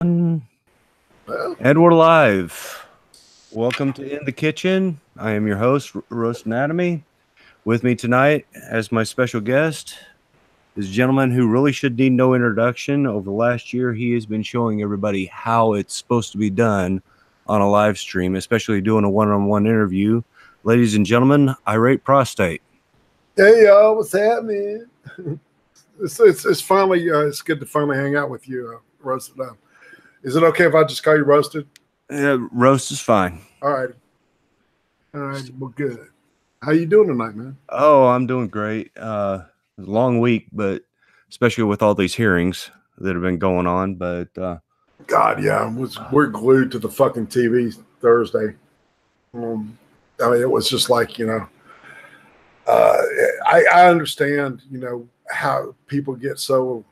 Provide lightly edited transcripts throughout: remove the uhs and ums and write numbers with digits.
And Well, we're live. Welcome to In the Kitchen. I am your host, Roast Anatomy. With me tonight, as my special guest, is a gentleman who really should need no introduction. Over the last year, he has been showing everybody how it's supposed to be done on a live stream, especially doing a one-on-one interview. Ladies and gentlemen, Irate Prostate. hey y'all, what's happening? It's finally it's good to finally hang out with you, Roasted Up. Is it okay if I just call you Roasted? Roast is fine. All right, well, good. How you doing tonight, man? Oh, I'm doing great. Long week, but especially with all these hearings that have been going on. But God, yeah, we're glued to the fucking TV Thursday. I mean, it was just like I understand how people get so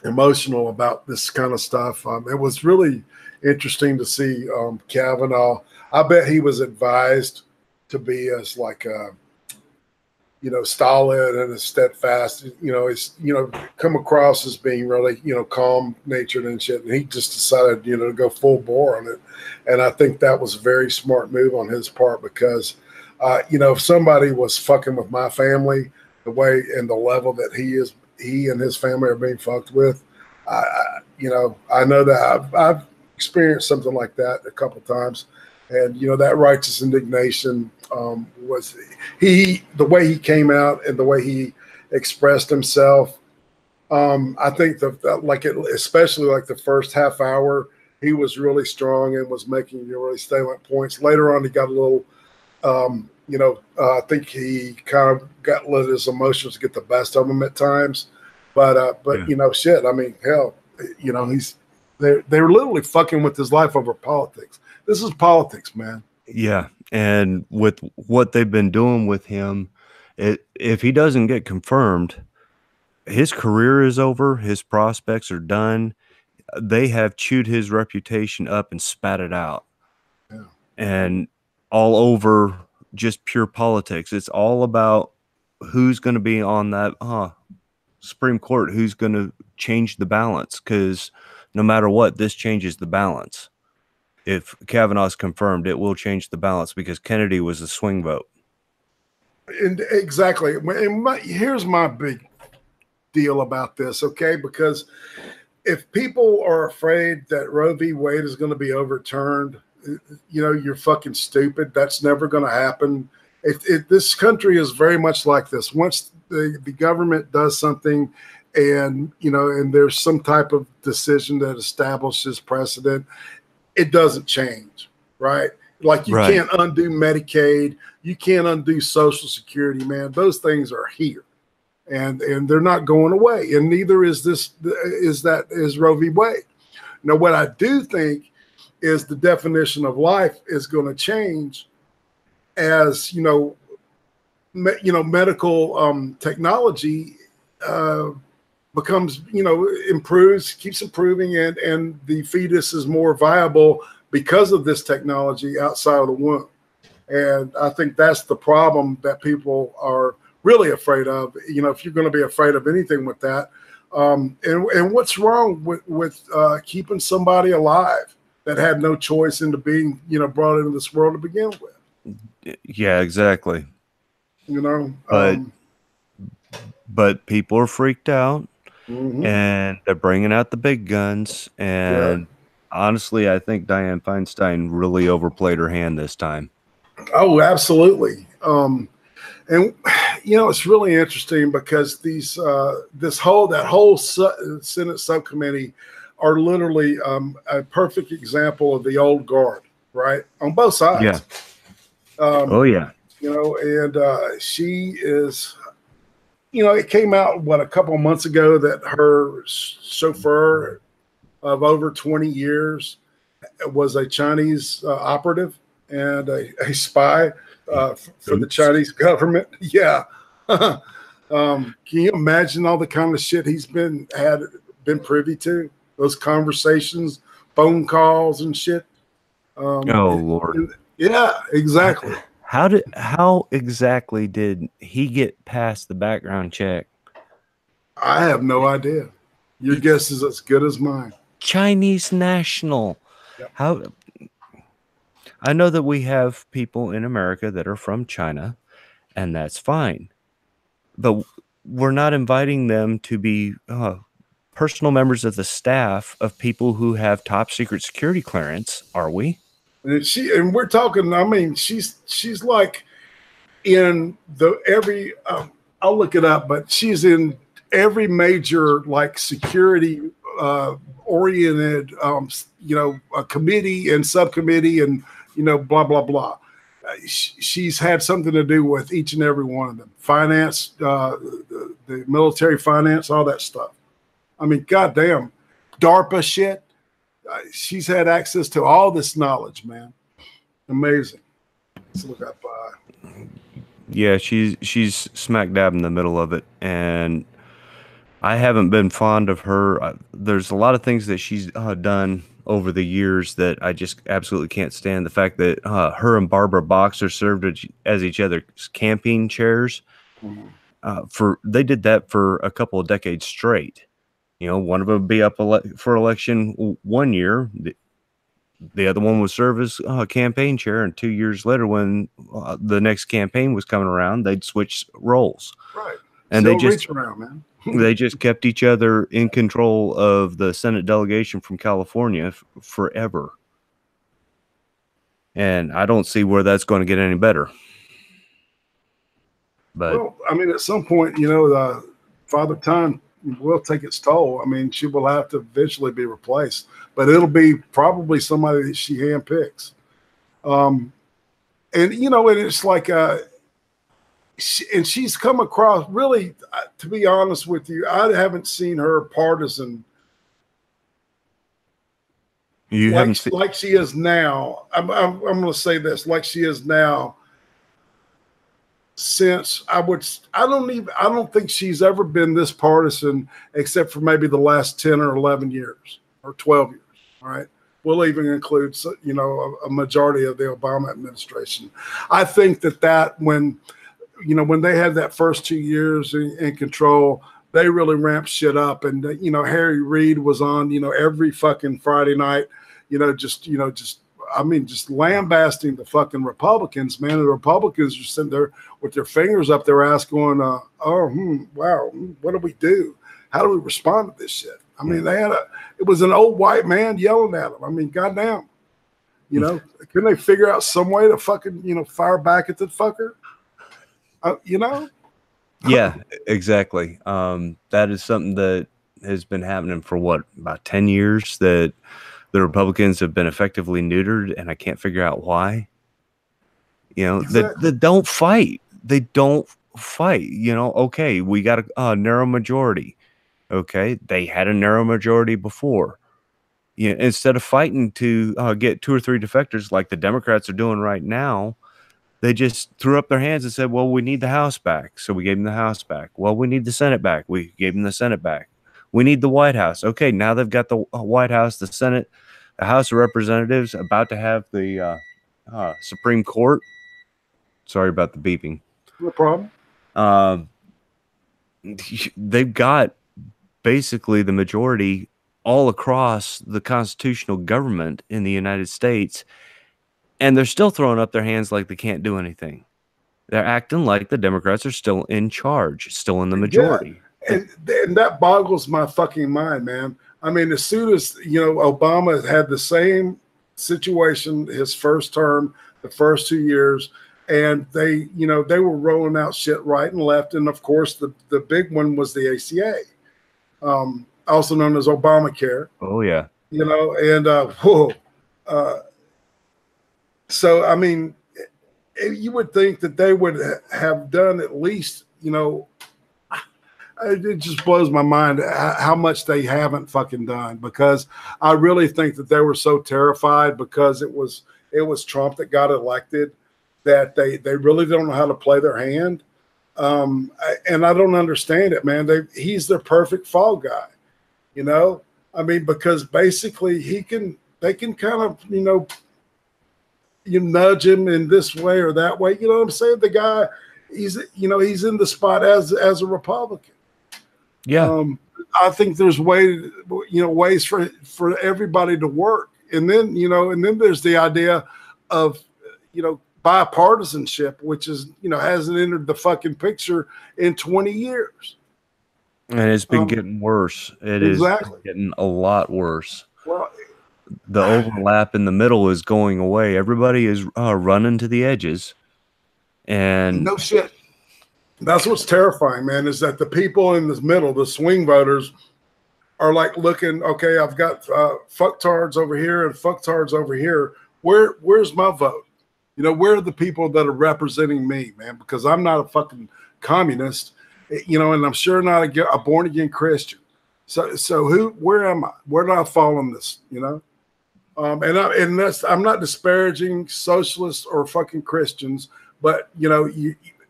emotional about this kind of stuff. It was really interesting to see Kavanaugh. I bet he was advised to be as like stolid and as steadfast. He's come across as being really calm natured and shit. And he just decided to go full bore on it. And I think that was a very smart move on his part because if somebody was fucking with my family the way and the level that he and his family are being fucked with, I know that I've experienced something like that a couple of times, and that righteous indignation was the way he came out and the way he expressed himself. I think especially like the first half hour, he was really strong and was making really salient points. Later on, he got a little. I think he kind of let his emotions get the best of him at times. But yeah. shit. I mean, hell, they're literally fucking with his life over politics. This is politics, man. Yeah, and with what they've been doing with him, if he doesn't get confirmed, his career is over. His prospects are done. They have chewed his reputation up and spat it out, Yeah. and all over just pure politics. It's all about who's going to be on that Supreme Court, who's going to change the balance, because no matter what, this changes the balance. If Kavanaugh's confirmed, it will change the balance because Kennedy was a swing vote. And exactly. And here's my big deal about this, okay? Because if people are afraid that Roe v. Wade is going to be overturned, you're fucking stupid. That's never going to happen. This country is very much like this. Once the government does something and there's some type of decision that establishes precedent, it doesn't change, right? Like you can't undo Medicaid, you can't undo Social Security, man. Those things are here, and they're not going away. And neither is Roe v. Wade. Now, what I do think is the definition of life is going to change as medical technology becomes, improves, keeps improving, and the fetus is more viable because of this technology outside of the womb. And I think that's the problem that people are really afraid of. If you're going to be afraid of anything with that, and what's wrong with keeping somebody alive that had no choice into being, brought into this world to begin with? Yeah, exactly. But people are freaked out. Mm-hmm. And they're bringing out the big guns. And honestly, I think Dianne Feinstein really overplayed her hand this time. Oh, absolutely. And it's really interesting because that whole Senate subcommittee are literally a perfect example of the old guard, right? On both sides. Yeah. Oh yeah. And she is. It came out, a couple of months ago that her chauffeur of over 20 years was a Chinese operative and a spy for the Chinese government. Yeah. Can you imagine all the kind of shit he's been privy to? Those conversations, phone calls and shit. Oh, Lord. Yeah, exactly. How exactly did he get past the background check? I have no idea. Your guess is as good as mine. Chinese national. Yep. How? I know that we have people in America that are from China, and that's fine. But we're not inviting them to be personal members of the staff of people who have top secret security clearance, are we? And we're talking. I mean, she's like in every. I'll look it up, but she's in every major like security oriented, a committee and subcommittee, and blah blah blah. She's had something to do with each and every one of them. Finance, the military finance, all that stuff. I mean, goddamn, DARPA shit. She's had access to all this knowledge, man. Amazing. Let's look up. Yeah, she's smack dab in the middle of it, and I haven't been fond of her. There's a lot of things that she's done over the years that I just absolutely can't stand. The fact that her and Barbara Boxer served as each other's campaign chairs. They did that for a couple of decades straight. One of them would be up for election one year. The other one would serve as campaign chair, and 2 years later, when the next campaign was coming around, they'd switch roles. Right, and still they just reach around, man. They just kept each other in control of the Senate delegation from California forever, and I don't see where that's going to get any better. But well, I mean, at some point, Father Time will take its toll. I mean, she will have to eventually be replaced, but it'll be probably somebody that she handpicks. And it's like, she's come across really, to be honest with you, I haven't seen her partisan. You haven't seen like she is now. I'm going to say this, like she is now. Since I don't think she's ever been this partisan except for maybe the last 10 or 11 years or 12 years. All right. We'll even include, a majority of the Obama administration. I think that when they had that first 2 years in control, they really ramped shit up. And, Harry Reid was on, every fucking Friday night, just lambasting the fucking Republicans, man. The Republicans are sitting there with their fingers up their ass going, wow, what do we do? How do we respond to this shit? I mean, it was an old white man yelling at them. I mean, goddamn, couldn't they figure out some way to fucking, fire back at the fucker? Yeah, exactly. That is something that has been happening for about 10 years that the Republicans have been effectively neutered, and I can't figure out why. Exactly. They don't fight. They don't fight. Okay, we got a narrow majority. Okay, they had a narrow majority before. Instead of fighting to get 2 or 3 defectors like the Democrats are doing right now, they just threw up their hands and said, well, we need the House back. So we gave them the House back. Well, we need the Senate back. We gave them the Senate back. We need the White House. Okay, now they've got the White House, the Senate, the House of Representatives, about to have the Supreme Court. Sorry about the beeping. No problem. They've got basically the majority all across the constitutional government in the United States, and they're still throwing up their hands like they can't do anything. They're acting like the Democrats are still in charge, still in the majority. Yeah. And that boggles my fucking mind, man. I mean, as soon as, Obama had the same situation his first term, the first 2 years, and they were rolling out shit right and left. And of course, the big one was the ACA, also known as Obamacare. Oh, yeah. So, I mean, you would think that they would have done at least, it just blows my mind how much they haven't fucking done, because I really think that they were so terrified because it was Trump that got elected that they really don't know how to play their hand. And I don't understand it, man. He's their perfect fall guy, I mean, because basically they can kind of, you nudge him in this way or that way. You know what I'm saying? The guy, he's in the spot as a Republican. Yeah. I think there's ways for everybody to work. And then, and then there's the idea of, bipartisanship, which is, hasn't entered the fucking picture in 20 years. And it's been getting worse. It exactly. is getting a lot worse. Well, the overlap in the middle is going away. Everybody is running to the edges. And no shit. That's what's terrifying, man, is that the people in the middle, the swing voters, are like looking, okay, I've got fucktards over here and fucktards over here. Where's my vote? Where are the people that are representing me, man? Because I'm not a fucking communist, and I'm sure not a born again Christian. So where am I? Where do I fall in this? I'm not disparaging socialists or fucking Christians, but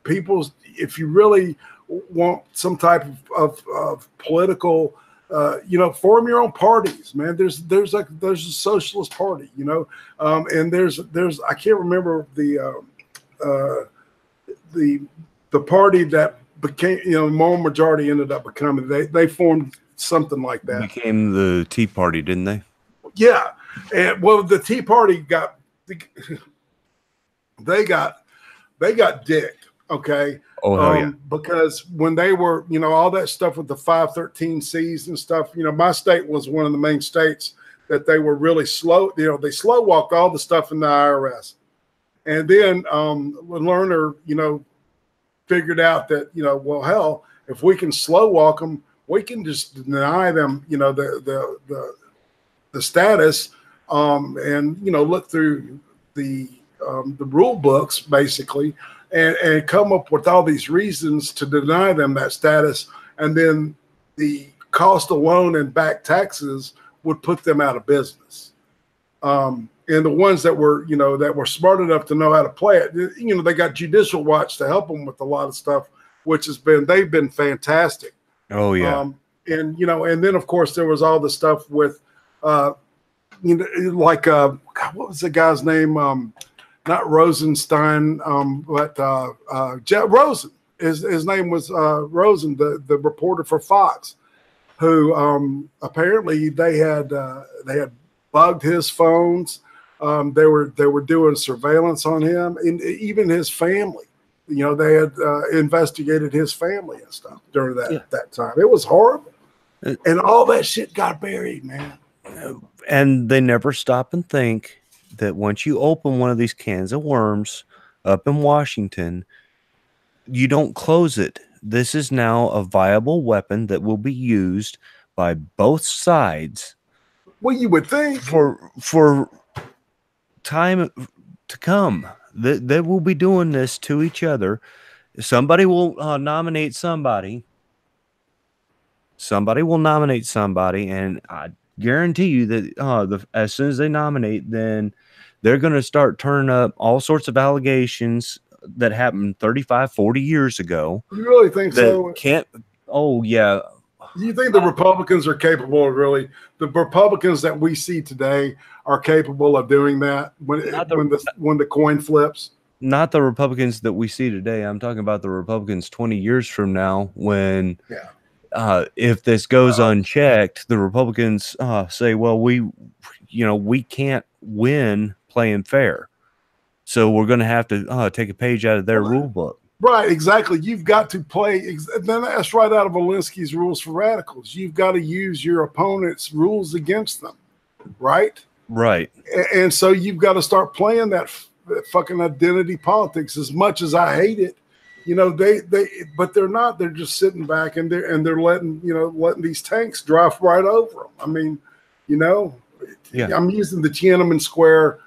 people, if you really want some type of political, form your own parties, man. There's a socialist party, and there's I can't remember the party that became, more majority ended up becoming. They formed something like that. Became the Tea Party, didn't they? Yeah, and well, the Tea Party they got dicked. Okay. Oh, yeah. Because when they were, all that stuff with the 513Cs and stuff, my state was one of the main states that they were really slow. They slow walked all the stuff in the IRS. And then Lerner, figured out that, well, hell, if we can slow walk them, we can just deny them, the status, and, look through the rule books, basically, and come up with all these reasons to deny them that status. And then the cost of loan and back taxes would put them out of business. And the ones that were, that were smart enough to know how to play it, they got Judicial Watch to help them with a lot of stuff, which they've been fantastic. Oh, yeah. And then of course there was all the stuff with, God, what was the guy's name? Not Rosenstein, but Jeff Rosen. His name was Rosen, the reporter for Fox, who apparently they had bugged his phones. They were doing surveillance on him, and even his family. They had investigated his family and stuff during that time. It was horrible, and all that shit got buried, man. And they never stop and think that once you open one of these cans of worms up in Washington, you don't close it. This is now a viable weapon that will be used by both sides. Well, you would think for time to come. They will be doing this to each other. Somebody will nominate somebody. Somebody will nominate somebody, and I guarantee you that as soon as they nominate, then they're going to start turning up all sorts of allegations that happened 35, 40 years ago. You really think so? Oh, yeah. Do you think the Republicans are capable of the Republicans that we see today are capable of doing that when the coin flips? Not the Republicans that we see today. I'm talking about the Republicans 20 years from now when if this goes unchecked, the Republicans say, well, we can't win playing fair. So we're going to have to take a page out of their rule book. Right, exactly. You've got to play. Then that's right out of Alinsky's Rules for Radicals. You've got to use your opponent's rules against them, right? Right. And so you've got to start playing that fucking identity politics. As much as I hate it, but they're not. They're just sitting back and they're letting these tanks drive right over them. I mean, I'm using the Tiananmen Square.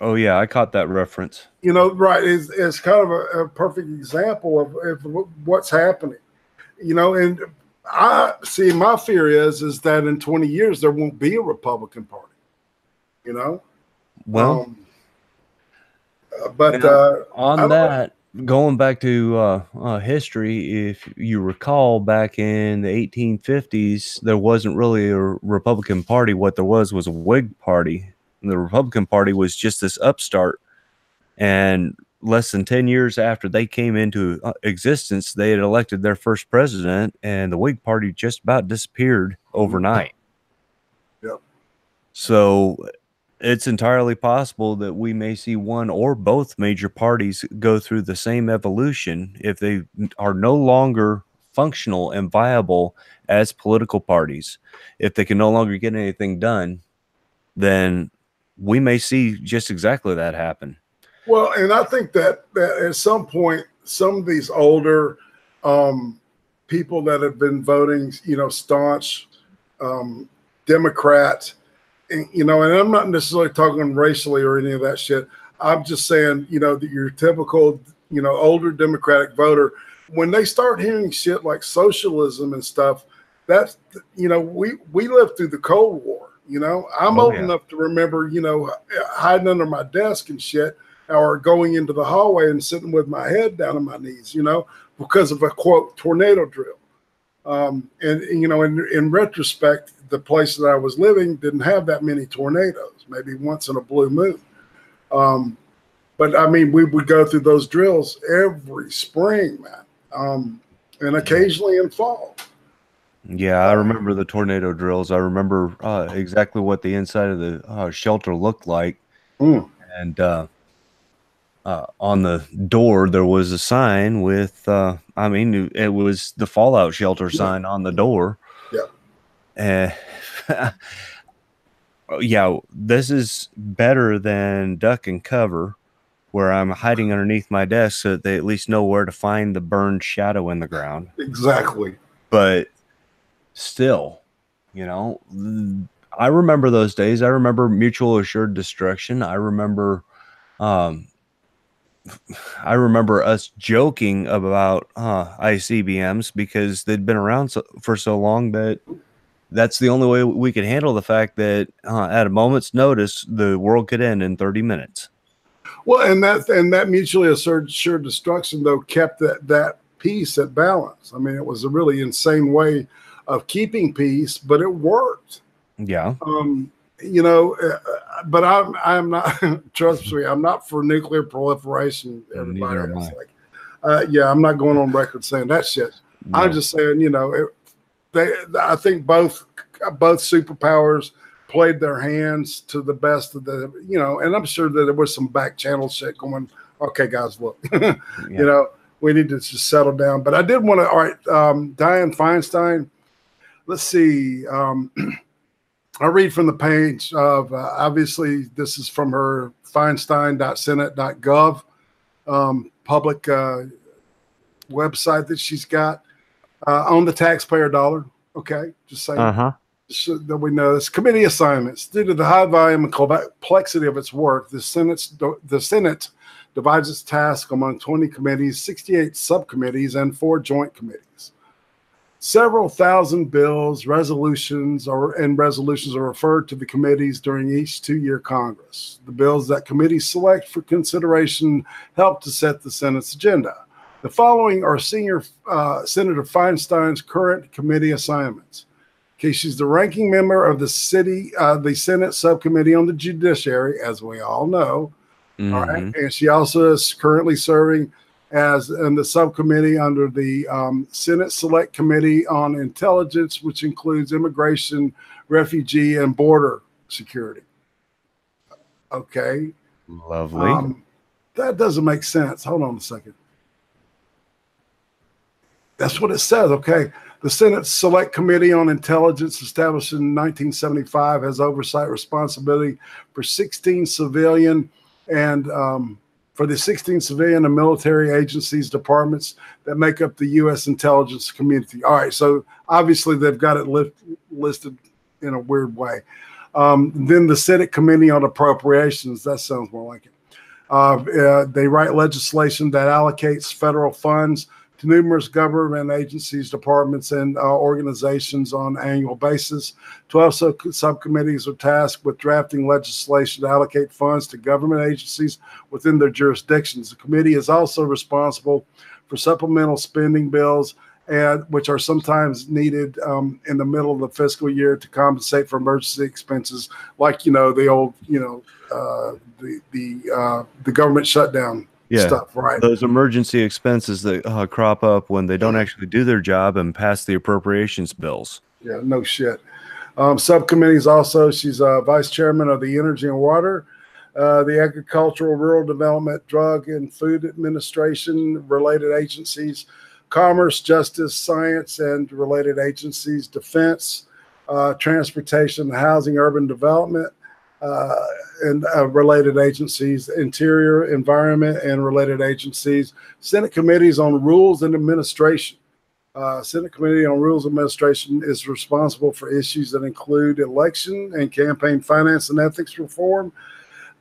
Oh yeah, I caught that reference. Right? It's kind of a perfect example of what's happening. And I see. My fear is that in 20 years there won't be a Republican Party. Well, but on that. Going back to history, if you recall, back in the 1850s, there wasn't really a Republican Party. What there was a Whig Party. And the Republican Party was just this upstart. And less than 10 years after they came into existence, they had elected their first president, and the Whig Party just about disappeared overnight. Yep. So it's entirely possible that we may see one or both major parties go through the same evolution if they are no longer functional and viable as political parties. If they can no longer get anything done, then we may see just exactly that happen. Well, and I think that at some point, some of these older people that have been voting, staunch Democrat, and I'm not necessarily talking racially or any of that shit. I'm just saying, that your typical, older Democratic voter, when they start hearing shit like socialism and stuff, that's, we lived through the Cold War. I'm old enough to remember, hiding under my desk and shit, or going into the hallway and sitting with my head down on my knees, because of a quote tornado drill. In retrospect, the place that I was living didn't have that many tornadoes, maybe once in a blue moon. But I mean, we would go through those drills every spring, man, and occasionally in fall. Yeah, I remember the tornado drills. I remember exactly what the inside of the shelter looked like. And on the door, there was a sign with, it was the fallout shelter sign on the door. Yeah. Yeah, this is better than duck and cover, where I'm hiding underneath my desk so that they at least know where to find the burned shadow in the ground. Exactly. But still, I remember those days. I remember mutual assured destruction. I remember us joking about ICBMs because they'd been around for so long that that's the only way we could handle the fact that at a moment's notice, the world could end in 30 minutes. Well, and that mutually assured destruction, though, kept that peace at balance. I mean, it was a really insane way of keeping peace, but it worked. Yeah. But I'm not, trust me, I'm not for nuclear proliferation. Everybody else, I'm not going on record saying that shit. No. I'm just saying, I think both superpowers played their hands to the best of the, and I'm sure that there was some back channel shit going, okay, guys, look, we need to just settle down. But I did want to, all right, Dianne Feinstein, let's see. I'll read from the page of, obviously, this is from her feinstein.senate.gov public website that she's got on the taxpayer dollar. Okay, just saying. So that we know this. Committee assignments. Due to the high volume and complexity of its work, the Senate divides its task among 20 committees, 68 subcommittees, and 4 joint committees. Several thousand bills, resolutions are referred to the committees during each 2-year Congress. The bills that committees select for consideration help to set the Senate's agenda. The following are Senator Feinstein's current committee assignments. Okay, she's the ranking member of the Senate Subcommittee on the Judiciary, as we all know. Mm-hmm. All right, and she also is currently serving as in the subcommittee under the Senate Select Committee on Intelligence, which includes immigration, refugee, and border security. Okay. Lovely. That doesn't make sense. Hold on a second. That's what it says. Okay. The Senate Select Committee on Intelligence, established in 1975, has oversight responsibility for 16 civilian and military agencies, departments that make up the U.S. intelligence community. All right, so obviously they've got it listed in a weird way. Then the Senate Committee on Appropriations, that sounds more like it. They write legislation that allocates federal funds to numerous government agencies, departments, and organizations on an annual basis. 12 subcommittees are tasked with drafting legislation to allocate funds to government agencies within their jurisdictions. The committee is also responsible for supplemental spending bills, which are sometimes needed in the middle of the fiscal year to compensate for emergency expenses, like the old the government shutdown stuff, right? Those emergency expenses that crop up when they don't actually do their job and pass the appropriations bills. Yeah, no shit. Subcommittees also, she's vice chairman of the Energy and Water, the Agricultural, Rural Development, Drug and Food Administration, related agencies, Commerce, Justice, Science and related agencies, Defense, Transportation, Housing, Urban Development, and related agencies, Interior, Environment and related agencies, Senate Committees on Rules and Administration. Senate Committee on Rules Administration is responsible for issues that include election and campaign finance and ethics reform.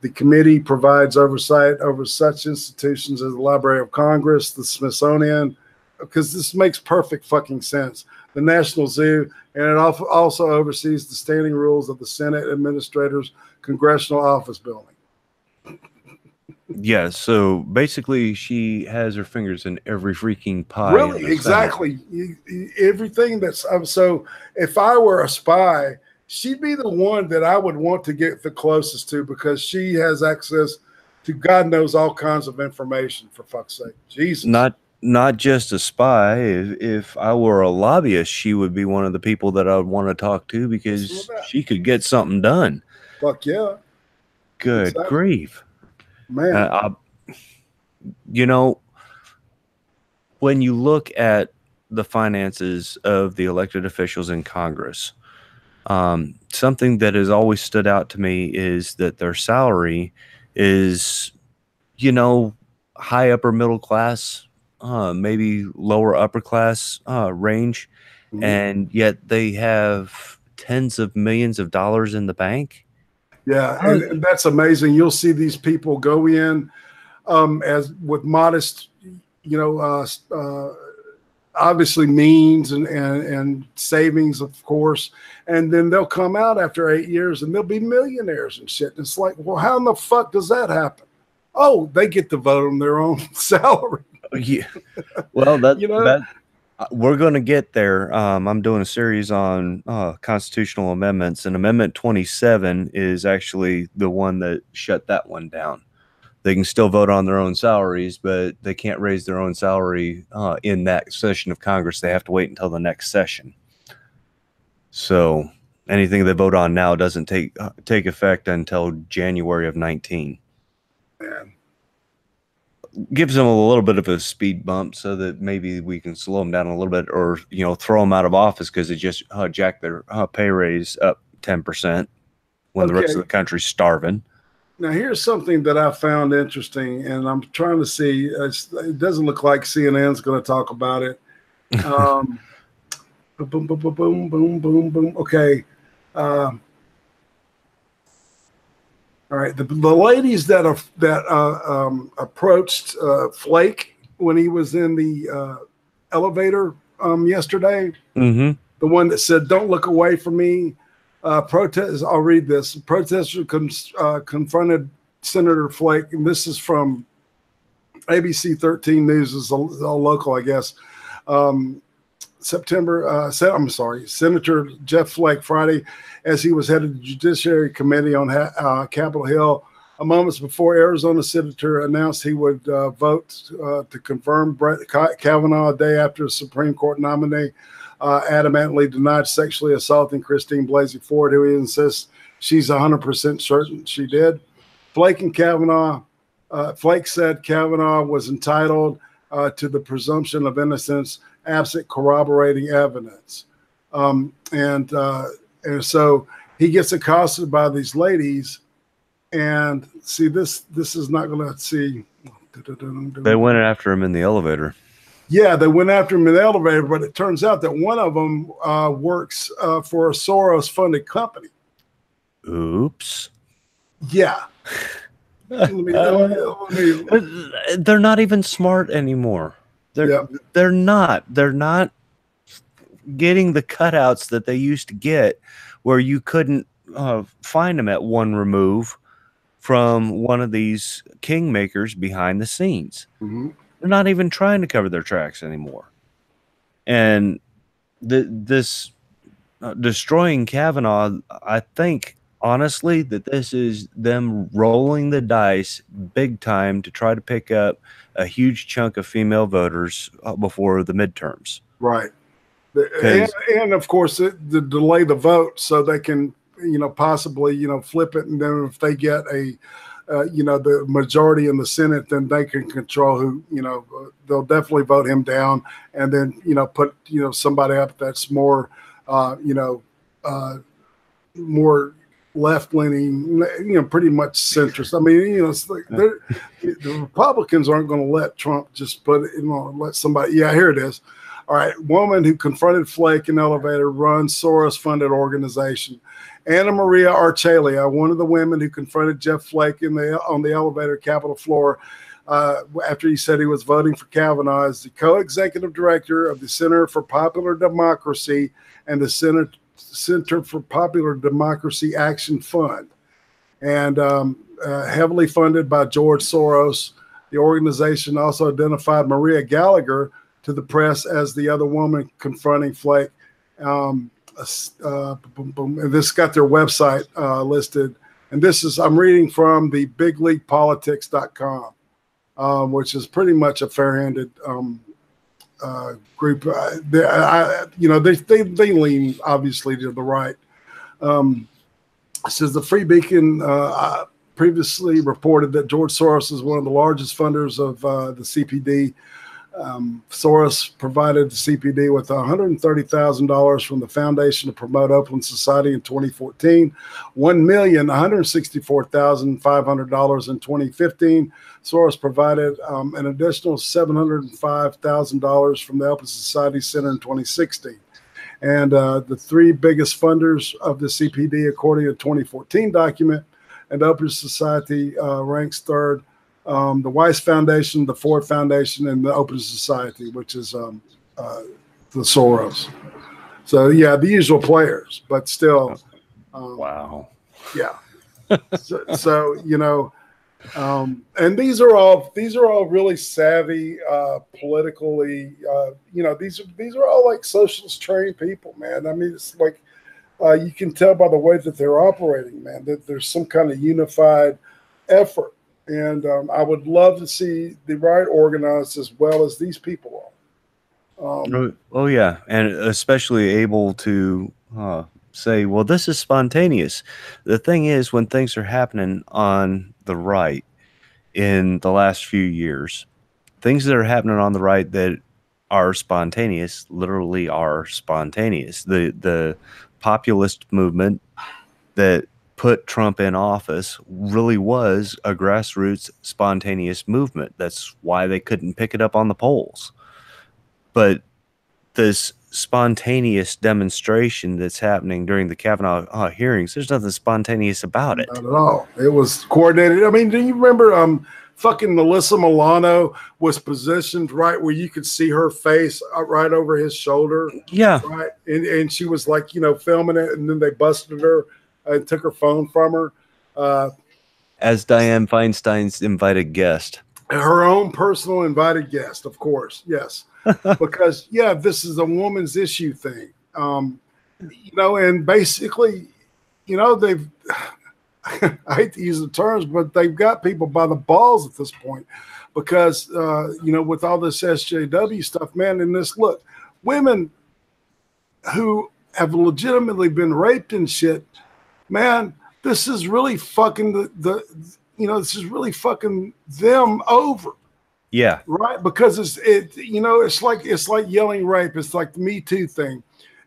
The committee provides oversight over such institutions as the Library of Congress, the Smithsonian, because this makes perfect fucking sense, the National Zoo, and it also oversees the standing rules of the Senate Administrator's Congressional Office Building. Yeah, so basically she has her fingers in every freaking pie. Really, exactly. Everything that's so if I were a spy, she'd be the one that I would want to get the closest to, because she has access to God knows all kinds of information, for fuck's sake. Jesus. Not just a spy. If I were a lobbyist, she would be one of the people that I would want to talk to, because she could get something done. Fuck yeah. Good grief. Man, you know, when you look at the finances of the elected officials in Congress, something that has always stood out to me is that their salary is, you know, high upper middle class, maybe lower upper class range, and yet they have tens of millions of dollars in the bank. Yeah, and that's amazing. You'll see these people go in as with modest, you know, obviously means and savings, of course, and then they'll come out after 8 years and they'll be millionaires and shit. And it's like, well, how in the fuck does that happen? Oh, they get to vote on their own salary. Yeah, well, we're going to get there. I'm doing a series on constitutional amendments, and Amendment 27 is actually the one that shut that one down. They can still vote on their own salaries, but they can't raise their own salary in that session of Congress. They have to wait until the next session. So anything they vote on now doesn't take effect until January of 19. Man. Gives them a little bit of a speed bump so that maybe we can slow them down a little bit, or, you know, throw them out of office because they just jacked their pay raise up 10% when the rest of the country's starving. Now, here's something that I found interesting, and I'm trying to see. It doesn't look like CNN's going to talk about it. Boom, boom, boom, boom, boom, boom, boom. Okay. All right, the ladies that approached Flake when he was in the elevator yesterday, the one that said, "Don't look away from me." Protest. I'll read this. Protesters confronted Senator Flake, and this is from ABC 13 News. Is all local, I guess. Senator Jeff Flake Friday, as he was head of the Judiciary Committee on Capitol Hill, a moments before Arizona Senator announced he would vote to confirm Brett Kavanaugh a day after the Supreme Court nominee adamantly denied sexually assaulting Christine Blasey Ford, who he insists she's 100% certain she did. Flake said Kavanaugh was entitled to the presumption of innocence absent corroborating evidence. And so he gets accosted by these ladies, and see, this is not going to see. They went after him in the elevator. Yeah, they went after him in the elevator, but it turns out that one of them works for a Soros-funded company. Oops. Yeah. They're not even smart anymore. They're not getting the cutouts that they used to get, where you couldn't find them at one remove from one of these kingmakers behind the scenes. They're not even trying to cover their tracks anymore. And this destroying Kavanaugh, I think honestly that this is them rolling the dice big time to try to pick up a huge chunk of female voters before the midterms. Right. And of course, to delay the vote so they can, possibly, flip it. And then if they get the majority in the Senate, then they can control who, they'll definitely vote him down and then, put, somebody up that's more, more left-leaning, pretty much centrist. I mean, it's like the Republicans aren't going to let Trump just put it, let somebody. Yeah, here it is. All right, woman who confronted Flake in elevator runs Soros-funded organization. Anna Maria Archelia, one of the women who confronted Jeff Flake on the elevator Capitol floor after he said he was voting for Kavanaugh, is the co-executive director of the Center for Popular Democracy and the Center for Popular Democracy Action Fund, and heavily funded by George Soros. The organization also identified Maria Gallagher to the press as the other woman confronting Flake. This got their website listed, and I'm reading from the bigleaguepolitics.com, which is pretty much a fair-handed group. They lean obviously to the right. It says the Free Beacon previously reported that George Soros is one of the largest funders of the CPD. Soros provided the CPD with $130,000 from the Foundation to Promote Open Society in 2014, $1,164,500 in 2015. Soros provided an additional $705,000 from the Open Society Center in 2016. And the three biggest funders of the CPD, according to a 2014 document, and Open Society ranks third. The Weiss Foundation, the Ford Foundation, and the Open Society, which is the Soros. So yeah, the usual players, but still. Wow. Yeah. So and these are all really savvy, politically. These are all like socialist trained people, man. I mean, it's like you can tell by the way that they're operating, man, that there's some kind of unified effort. And I would love to see the right organized as well as these people are. Oh, yeah. And especially able to say, well, this is spontaneous. The thing is, when things are happening on the right in the last few years, things that are happening on the right that are spontaneous literally are spontaneous. The populist movement that put Trump in office really was a grassroots spontaneous movement. That's why they couldn't pick it up on the polls. But this spontaneous demonstration that's happening during the Kavanaugh hearings, there's nothing spontaneous about it. Not at all. It was coordinated. I mean, do you remember fucking Melissa Milano was positioned right where you could see her face right over his shoulder? Yeah. Right. And she was like, filming it, and then they busted her and took her phone from her. As Dianne Feinstein's invited guest. Her own personal invited guest, of course. Yes. Because, this is a woman's issue thing. And basically, they've, I hate to use the terms, but they've got people by the balls at this point because, with all this SJW stuff, man, and this, look, women who have legitimately been raped and shit, man, this is really fucking this is really fucking them over. Yeah. Right. Because it's like yelling rape. It's like the Me Too thing.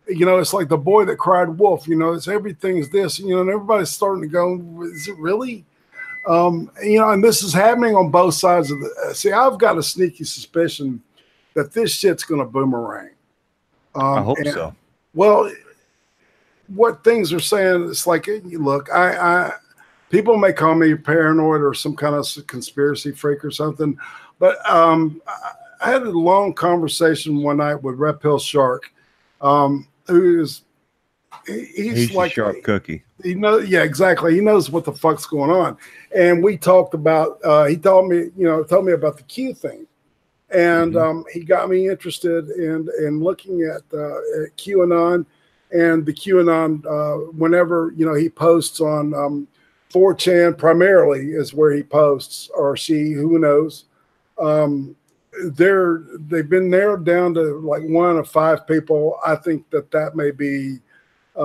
It's like the boy that cried wolf, it's everything's this, and everybody's starting to go, is it really? And this is happening on both sides of see, I've got a sneaky suspicion that this shit's going to boomerang. I hope so. Well, what things are saying, it's like, look, I people may call me paranoid or some kind of conspiracy freak or something, but I had a long conversation one night with Rep Hill Shark, he's like a sharp cookie. Yeah, exactly. He knows what the fuck's going on, and we talked about. He told me about the Q thing, and he got me interested in looking at QAnon. and the QAnon, whenever, you know, he posts on 4chan primarily is where he posts, or she, who knows. They've been narrowed down to like 1 of 5 people. I think that may be, I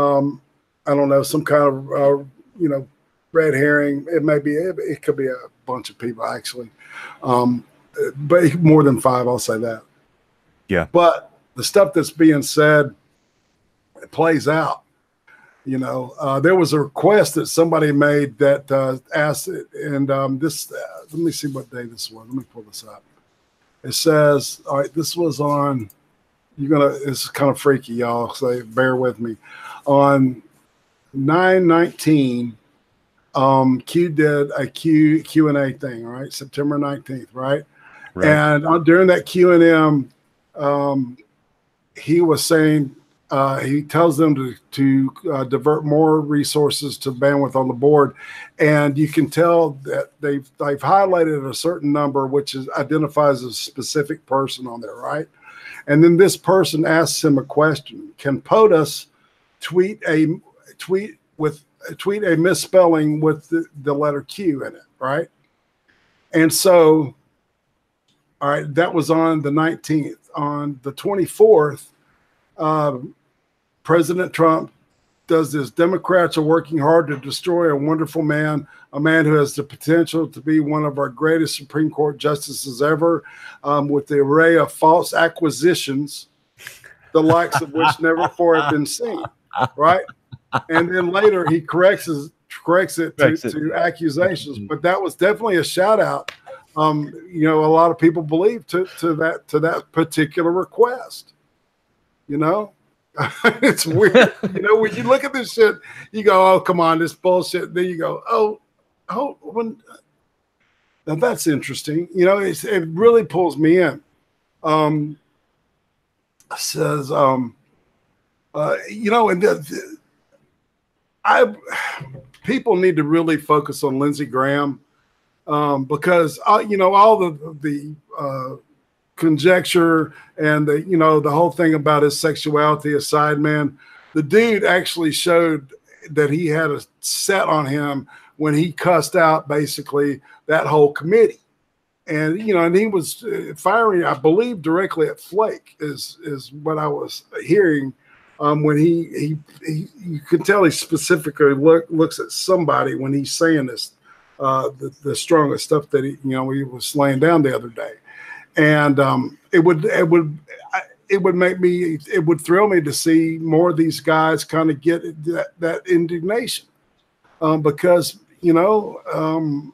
don't know, some kind of, you know, red herring. It may be, it could be a bunch of people actually. But more than 5, I'll say that. Yeah. But the stuff that's being said, it plays out. You know, there was a request that somebody made that asked it, and this. Let me see what day this was. Let me pull this up. It says, all right, this was on. It's kind of freaky, y'all. So bear with me. On 9/19, Q did a Q&A thing. All right, September 19th, right? And during that Q&M, he was saying, he tells them to divert more resources to bandwidth on the board, and you can tell that they've highlighted a certain number, which identifies a specific person on there, right? And then this person asks him a question: can POTUS tweet a misspelling with the letter Q in it, right? And so, all right, that was on the 19th. On the 24th, President Trump does this. Democrats are working hard to destroy a wonderful man, a man who has the potential to be one of our greatest Supreme Court justices ever, with the array of false acquisitions, the likes of which never before have been seen, right? And then later he corrects it to accusations. But that was definitely a shout out. You know, a lot of people believe to that particular request. You know, it's weird. You know, when you look at this shit, you go, "Oh, come on, this bullshit." Then you go, "Oh, now that's interesting." You know, it really pulls me in. Says, you know, and people need to really focus on Lindsey Graham, because you know, all the conjecture and the whole thing about his sexuality aside, man, the dude actually showed that he had a set on him when he cussed out basically that whole committee. And, you know, and he was firing, I believe, directly at Flake is what I was hearing. When he you could tell he specifically looks at somebody when he's saying this, the strongest stuff that he was laying down the other day. And it would thrill me to see more of these guys kind of get that indignation, because, you know,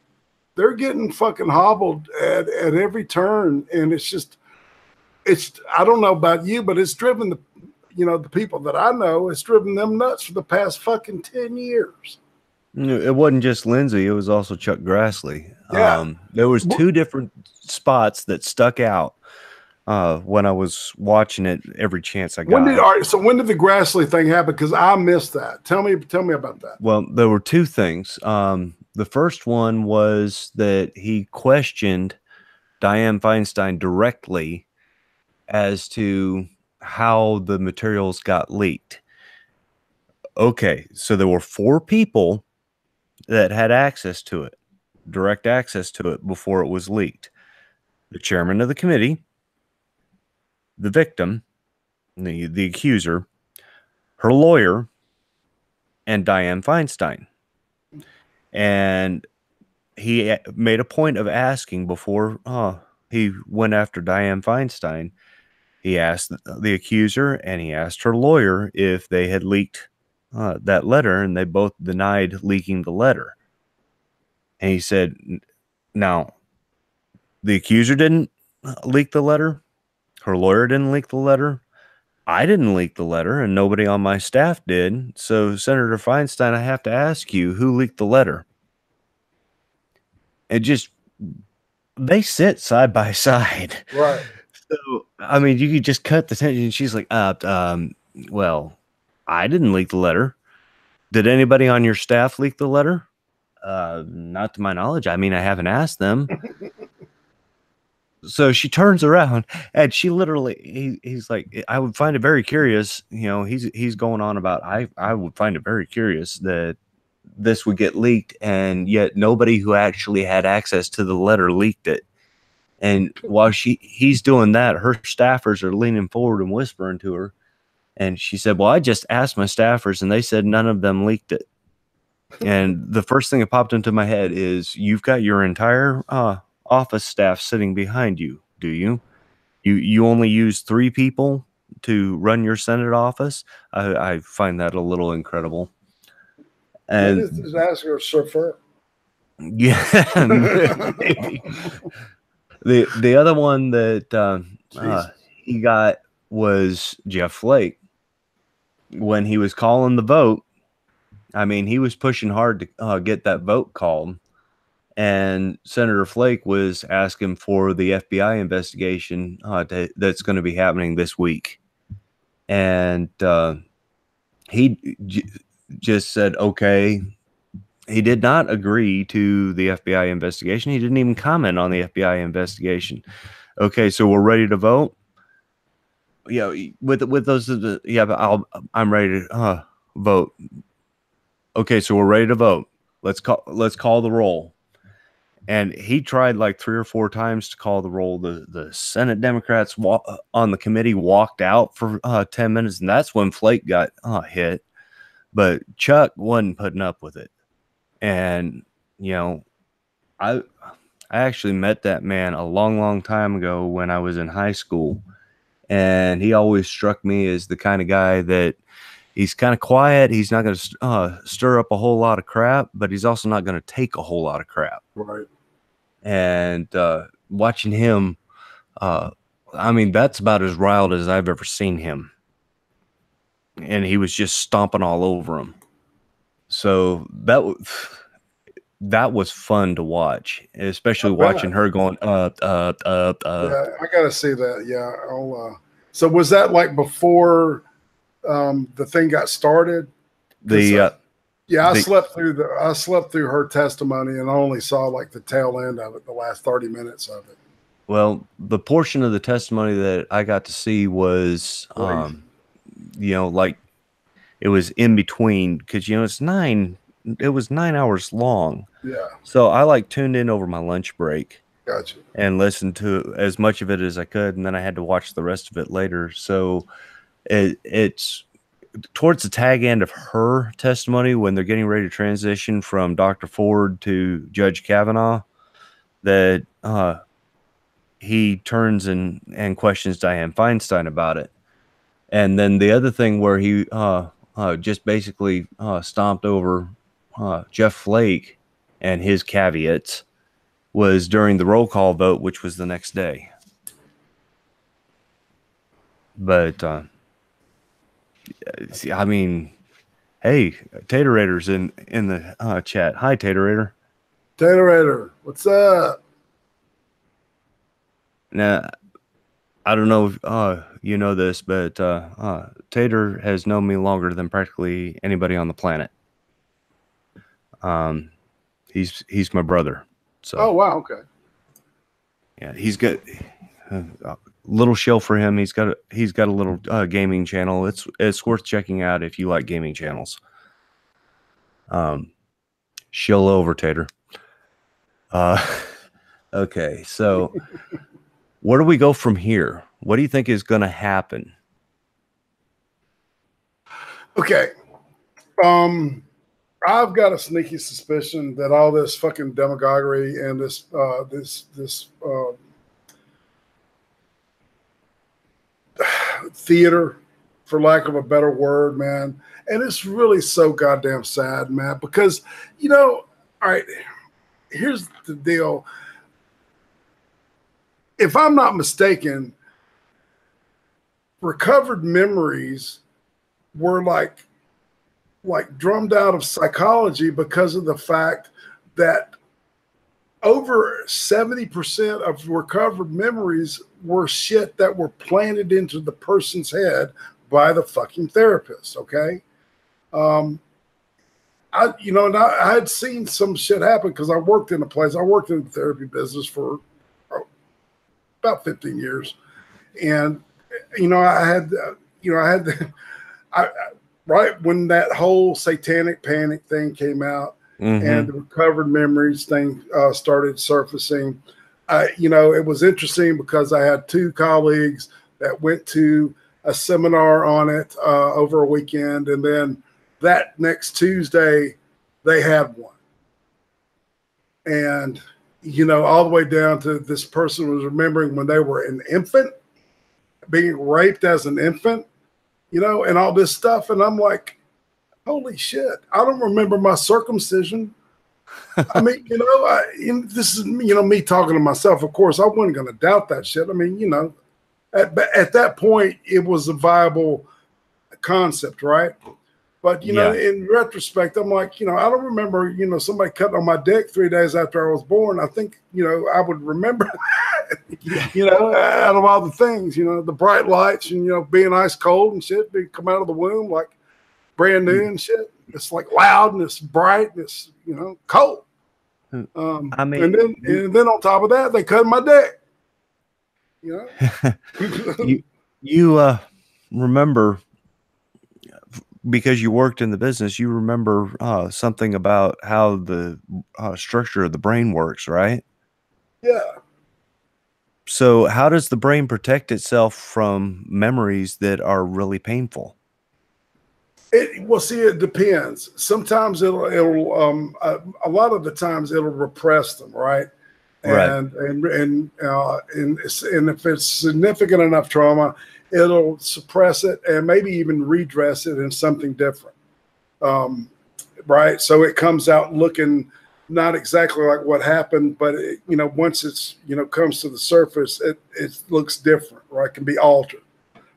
they're getting fucking hobbled at every turn. And I don't know about you, but it's driven the people that I know, it's driven them nuts for the past fucking 10 years. It wasn't just Lindsey, it was also Chuck Grassley. Yeah. There was 2 different spots that stuck out when I was watching it every chance I got. So when did the Grassley thing happen? Because I missed that. Tell me about that. Well, there were 2 things. The first one was that he questioned Dianne Feinstein directly as to how the materials got leaked. Okay, so there were 4 people that had access to it, direct access to it before it was leaked. The chairman of the committee, the victim, the accuser, her lawyer, and Dianne Feinstein. And he made a point of asking before he went after Dianne Feinstein. He asked the accuser and he asked her lawyer if they had leaked that letter, and they both denied leaking the letter. And he said, now, the accuser didn't leak the letter. Her lawyer didn't leak the letter. I didn't leak the letter, and nobody on my staff did. So, Senator Feinstein, I have to ask you, who leaked the letter? They sit side by side. Right. So, I mean, you could just cut the tension. She's like, well, I didn't leak the letter. Did anybody on your staff leak the letter? Not to my knowledge. I mean, I haven't asked them. so she turns around and she literally he's like, I would find it very curious, you know, he's going on about I would find it very curious that this would get leaked, and yet nobody who actually had access to the letter leaked it. And while he's doing that, her staffers are leaning forward and whispering to her. And she said, well, I just asked my staffers and they said none of them leaked it. And the first thing that popped into my head is, you've got your entire office staff sitting behind you, do you? You only use 3 people to run your Senate office? I find that a little incredible. And maybe it's ask her chauffeur. yeah, maybe. The other one that he got was Jeff Flake. When he was calling the vote, I mean, he was pushing hard to get that vote called. And Senator Flake was asking for the FBI investigation that's going to be happening this week. And he just said, okay. He did not agree to the FBI investigation. He didn't even comment on the FBI investigation. Okay, so we're ready to vote. Yeah, with those, yeah, but I'm ready to vote. Okay, so we're ready to vote. Let's call the roll. And he tried like 3 or 4 times to call the roll. The Senate Democrats on the committee walked out for 10 minutes, and that's when Flake got hit. But Chuck wasn't putting up with it. And, you know, I actually met that man a long time ago when I was in high school. And he always struck me as the kind of guy that he's kind of quiet. He's not going to stir up a whole lot of crap, but he's also not going to take a whole lot of crap. Right. And watching him, I mean, that's about as riled as I've ever seen him. And he was just stomping all over him. So that was fun to watch, especially watching her going up. Yeah, I gotta see that. Yeah, I'll. So was that like before the thing got started? I slept through her testimony and I only saw like the tail end of it, the last 30 minutes of it. Well, the portion of the testimony that I got to see was, you know, like it was in between, because, you know, it was 9 hours long. Yeah. So I like tuned in over my lunch break. Gotcha. And listened to as much of it as I could, and then I had to watch the rest of it later. So it's towards the tag end of her testimony, when they're getting ready to transition from Dr. Ford to Judge Kavanaugh, that he turns and questions Dianne Feinstein about it. And then the other thing where he just basically stomped over Jeff Flake and his caveats was during the roll call vote, which was the next day. But see, I mean, hey, Taterator's in the chat. Hi, Taterator. Taterator, what's up? Now, I don't know if you know this, but Tater has known me longer than practically anybody on the planet. He's my brother. So. Oh wow, okay. Yeah, he's got a little show for him. He's got a little gaming channel. It's worth checking out if you like gaming channels. Shill over, Tater. Okay, so where do we go from here? What do you think is going to happen? Okay. I've got a sneaky suspicion that all this fucking demagoguery and this theater, for lack of a better word, man, and it's really so goddamn sad, man, because, you know, all right, here's the deal. If I'm not mistaken, recovered memories were like drummed out of psychology because of the fact that over 70% of recovered memories were shit that were planted into the person's head by the fucking therapist. Okay. I had seen some shit happen because I worked in the therapy business for about 15 years. And, you know, I had right when that whole satanic panic thing came out and the recovered memories thing started surfacing, you know, it was interesting because I had two colleagues that went to a seminar on it over a weekend. And then that next Tuesday, they had one. And, you know, all the way down to this person was remembering when they were an infant, being raped as an infant, you know, and all this stuff. And I'm like, holy shit, I don't remember my circumcision. I mean, you know, this is, you know, me talking to myself. Of course, I wasn't going to doubt that shit. I mean, you know, at that point, it was a viable concept, right? But, you know, in retrospect, I'm like, you know, I don't remember, you know, somebody cutting on my dick 3 days after I was born. I think, you know, I would remember, you know, out of all the things, you know, the bright lights and, you know, being ice cold and shit, being come out of the womb like brand new and shit. It's like loud and it's bright and it's, you know, cold. I mean, and then on top of that, they cut my dick. You know, you remember, because you worked in the business, you remember something about how the structure of the brain works, right? Yeah. So how does the brain protect itself from memories that are really painful? Well, see, it depends. Sometimes it'll a lot of the times it'll repress them, right? And if it's significant enough trauma, it'll suppress it and maybe even redress it in something different, right? So it comes out looking not exactly like what happened, but it, you know, once it's, you know, comes to the surface, it looks different, right? It can be altered.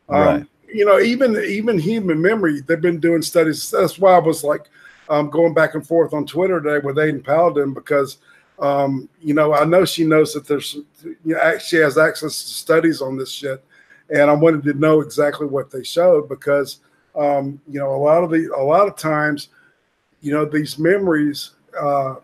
Right. You know, even human memory, they've been doing studies. That's why I was like going back and forth on Twitter today with Aiden Paladin, because you know, I know she knows that there's, you know, she has access to studies on this shit, and I wanted to know exactly what they showed because you know, a lot of times, you know, these memories of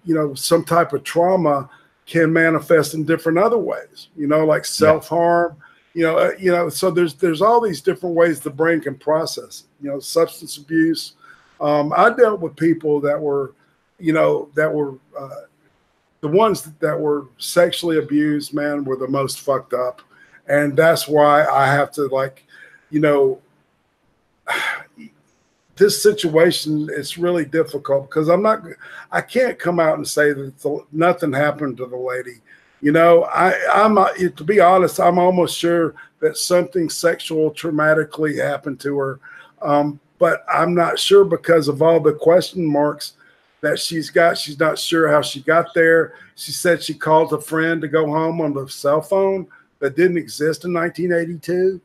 you know, some type of trauma can manifest in different other ways. You know, like self-harm. You know, so there's all these different ways the brain can process it. You know, substance abuse. I dealt with people that were, you know, that were the ones that were sexually abused, man, were the most fucked up. And that's why I have to, like, you know, this situation is really difficult because I can't come out and say that nothing happened to the lady. You know, I'm to be honest, I'm almost sure that something sexual traumatically happened to her. But I'm not sure because of all the question marks that she's got. She's not sure how she got there. She said she called a friend to go home on the cell phone that didn't exist in 1982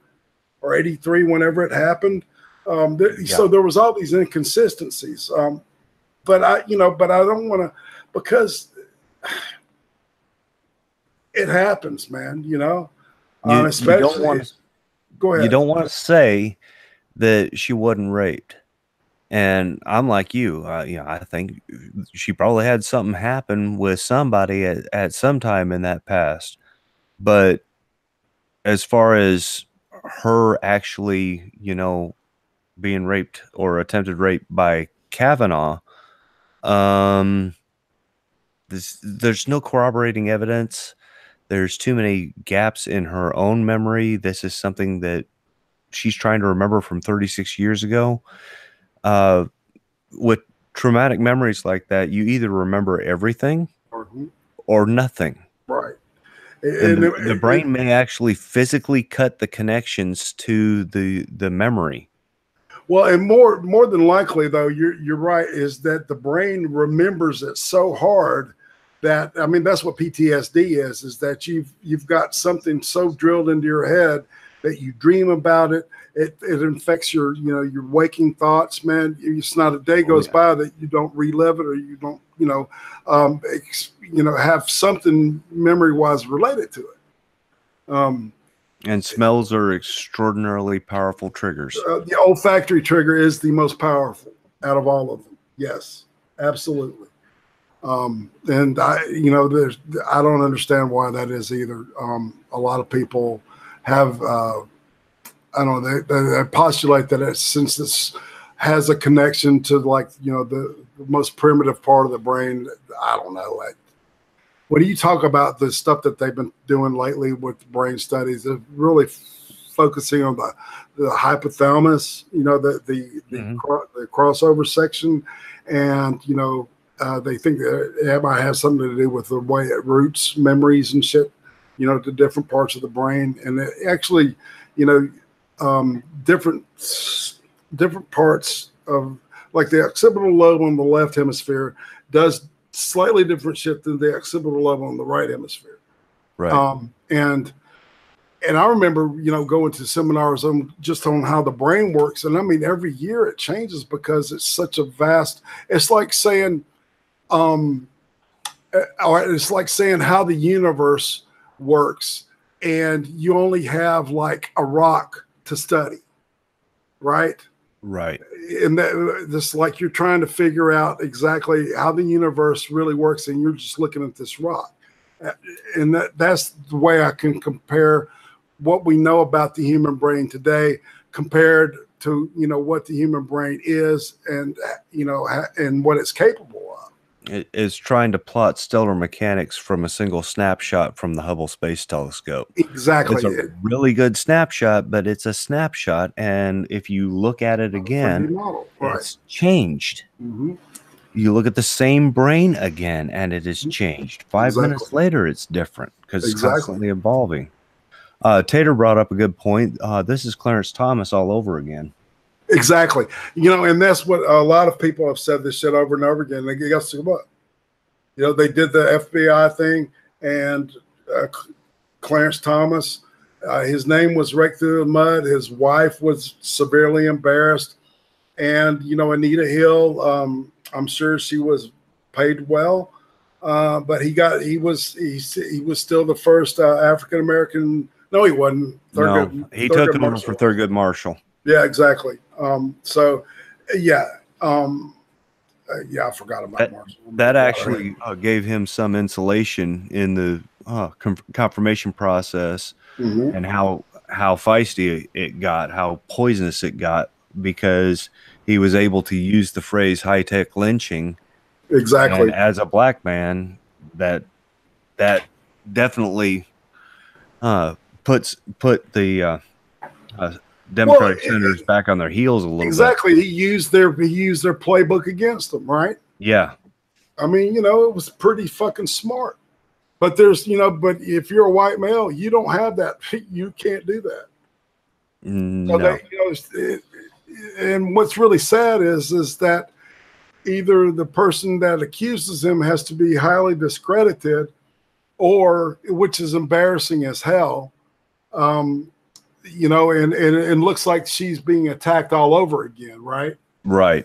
or 83, whenever it happened. So there was all these inconsistencies. But I don't want to, because it happens, man, you know, especially. Go ahead. You don't want to say that she wasn't raped. And I'm like you, you know, I think she probably had something happen with somebody at some time in that past. But as far as her actually, you know, being raped or attempted rape by Kavanaugh, there's no corroborating evidence. There's too many gaps in her own memory. This is something that she's trying to remember from 36 years ago. With traumatic memories like that, you either remember everything or nothing. Right. And the brain may actually physically cut the connections to the memory. Well, and more than likely, though, you're right, is that the brain remembers it so hard that, I mean, that's what PTSD is that you've got something so drilled into your head that you dream about it. It infects your, you know, your waking thoughts, man. It's not a day goes by that you don't relive it or you don't, you know, have something memory wise related to it. And smells are extraordinarily powerful triggers. The olfactory trigger is the most powerful out of all of them. Yes, absolutely. And I don't understand why that is either. A lot of people have, I don't know, they postulate that since this has a connection to the most primitive part of the brain. I don't know. When you talk about the stuff that they've been doing lately with brain studies, they're really focusing on the hypothalamus, the crossover section, and they think that it might have something to do with the way it routes memories and shit, to different parts of the brain, and it actually, different parts of, like, the occipital lobe on the left hemisphere does slightly different shit than the occipital lobe on the right hemisphere. Right. And I remember, going to seminars on how the brain works. And I mean, every year it changes because it's such a vast, it's like saying, it's like saying how the universe works. And you only have like a rock to study. Right. Right. And this, like, you're trying to figure out exactly how the universe really works, and you're just looking at this rock. And that's the way I can compare what we know about the human brain today compared to, what the human brain is, and, and what it's capable of. It is trying to plot stellar mechanics from a single snapshot from the Hubble Space Telescope. Exactly. It's a really good snapshot, but it's a snapshot. And if you look at it again, it's changed. Mm-hmm. You look at the same brain again, and it has changed. 5 minutes later, it's different because it's constantly evolving. Tater brought up a good point. This is Clarence Thomas all over again. Exactly. And that's what a lot of people have said this shit over and over again. They guess what? They did the FBI thing, and Clarence Thomas, his name was raked through the mud. His wife was severely embarrassed. And, Anita Hill, I'm sure she was paid well. But he was still the first African-American. No, he wasn't. He took over for Thurgood Marshall. Yeah, exactly. I forgot about Marshall. That actually gave him some insulation in the confirmation process, and how feisty it got, how poisonous it got, because he was able to use the phrase high-tech lynching. Exactly. And as a black man, that definitely put the Democratic senators back on their heels a little bit. Exactly. He used their playbook against them, right? Yeah. I mean, it was pretty fucking smart. But but if you're a white male, you don't have that. You can't do that. No. So and what's really sad is that either the person that accuses him has to be highly discredited, or, which is embarrassing as hell, and it looks like she's being attacked all over again, right? Right.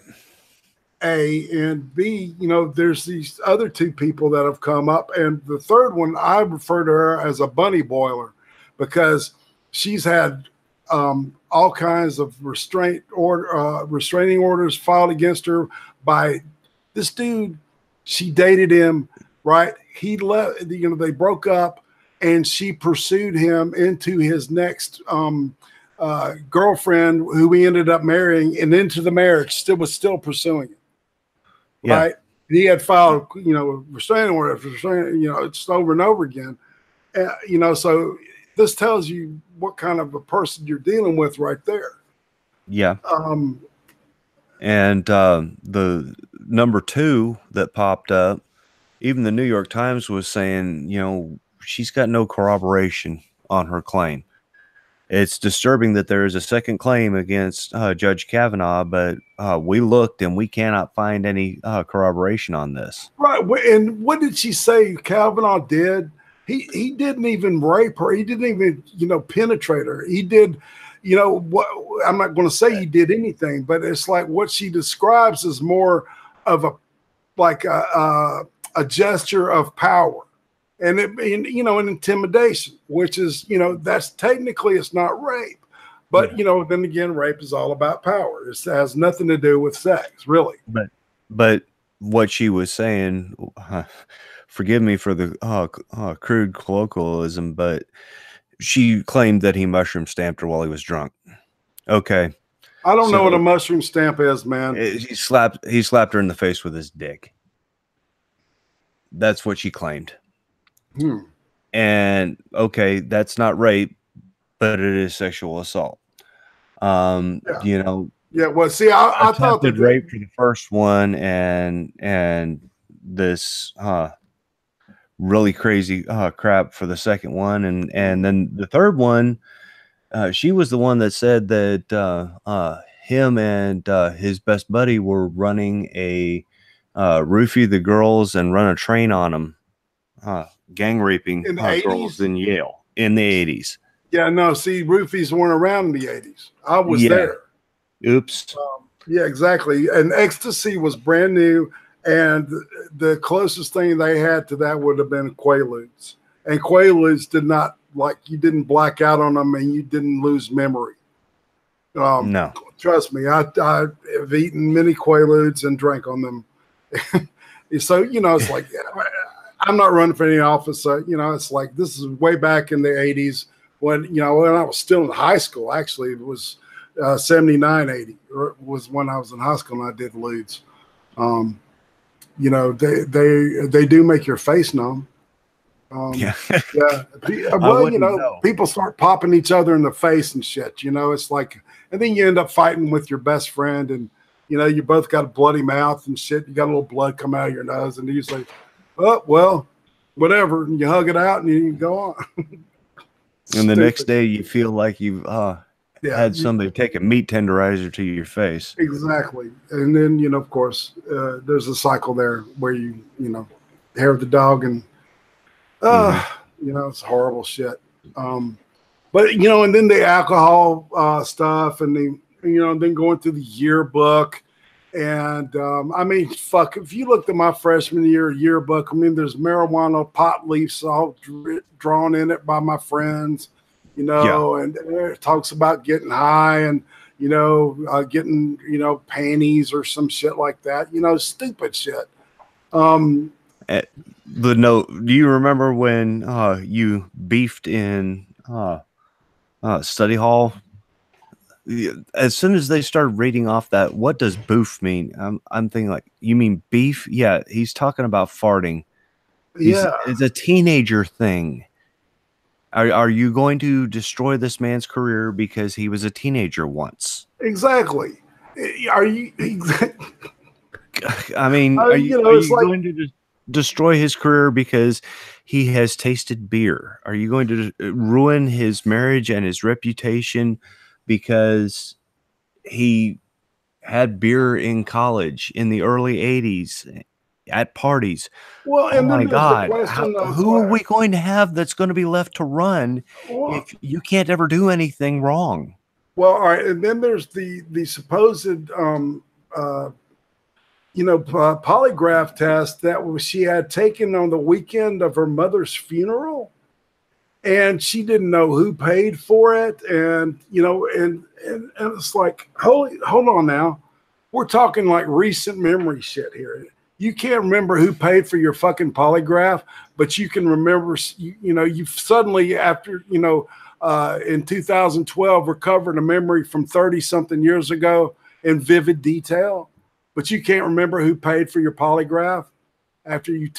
A, and B, there's these other two people that have come up, and the third one, I refer to her as a bunny boiler, because she's had all kinds of restraining orders filed against her by this dude. She dated him, right? He left. They broke up, and she pursued him into his next girlfriend, who he ended up marrying, and into the marriage was still pursuing him. Yeah. Right? He had filed, restraining order, it's over and over again. So this tells you what kind of a person you're dealing with right there. Yeah. And the number 2 that popped up, even the New York Times was saying, she's got no corroboration on her claim. It's disturbing that there is a second claim against Judge Kavanaugh, but we looked and we cannot find any corroboration on this. Right. And what did she say Kavanaugh did? He didn't even rape her. He didn't even, penetrate her. He did, what, I'm not going to say he did anything, but it's like what she describes is more of a gesture of power. And an intimidation, which is, that's technically, it's not rape, but then again, rape is all about power. It has nothing to do with sex, really. But what she was saying, forgive me for the crude colloquialism, but she claimed that he mushroom stamped her while he was drunk. Okay. I don't know what a So mushroom stamp is, man. he slapped her in the face with his dick. That's what she claimed. And okay, that's not rape, but it is sexual assault. You know, Yeah, well, see, I thought that rape for the first one, and this really crazy crap for the second one, and then the third one, she was the one that said that him and his best buddy were running a roofie the girls and run a train on them, gang raping in the girls 80s? in Yale in the 80s. Yeah, no, see, roofies weren't around in the 80s. I was there. Oops. Yeah, exactly. And ecstasy was brand new, and the closest thing they had to that would have been Quaaludes. And Quaaludes did not, like, you didn't black out on them and you didn't lose memory. No. Trust me, I have eaten many Quaaludes and drank on them. So, you know, it's like, I'm not running for any office. So, you know, it's like, this is way back in the 80s when, you know, when I was still in high school. Actually, it was 79, 80 was when I was in high school and I did lewds. You know, they do make your face numb. Yeah. Well, you know, people start popping each other in the face and shit. You know, it's like, and then you end up fighting with your best friend, and you know, you both got a bloody mouth and shit. You got a little blood come out of your nose, and he's like, "Oh, well, whatever." And you hug it out, and you go on. And the next day, you feel like you've had somebody take a meat tenderizer to your face. Exactly, and then, you know, of course, there's a cycle there where you know, hair of the dog and. You know, it's horrible shit. But you know, and then the alcohol stuff, and the, you know, then going through the yearbook, and I mean, fuck, if you looked at my freshman year yearbook, I mean, there's marijuana pot leaves all drawn in it by my friends, you know, and it talks about getting high and, you know, getting, you know, panties or some shit like that, you know, stupid shit. The note. Do you remember when you beefed in study hall? As soon as they started reading off that, what does boof mean? I'm thinking like, you mean beef? Yeah, he's talking about farting. It's a teenager thing. Are you going to destroy this man's career because he was a teenager once? Exactly. Are you? I mean, are you going to just destroy his career because he has tasted beer? Are you going to ruin his marriage and his reputation because he had beer in college in the early 80s at parties? Well, and oh my God, who are we going to have that's going to be left to run if you can't ever do anything wrong? Well, all right, and then there's the supposed you know, polygraph test that she had taken on the weekend of her mother's funeral, and she didn't know who paid for it, and you know, and it's like, hold on now, we're talking like recent memory shit here. You can't remember who paid for your fucking polygraph, but you can remember, you know, you've suddenly, after, you know, in 2012 recovered a memory from 30 something years ago in vivid detail. But you can't remember who paid for your polygraph after you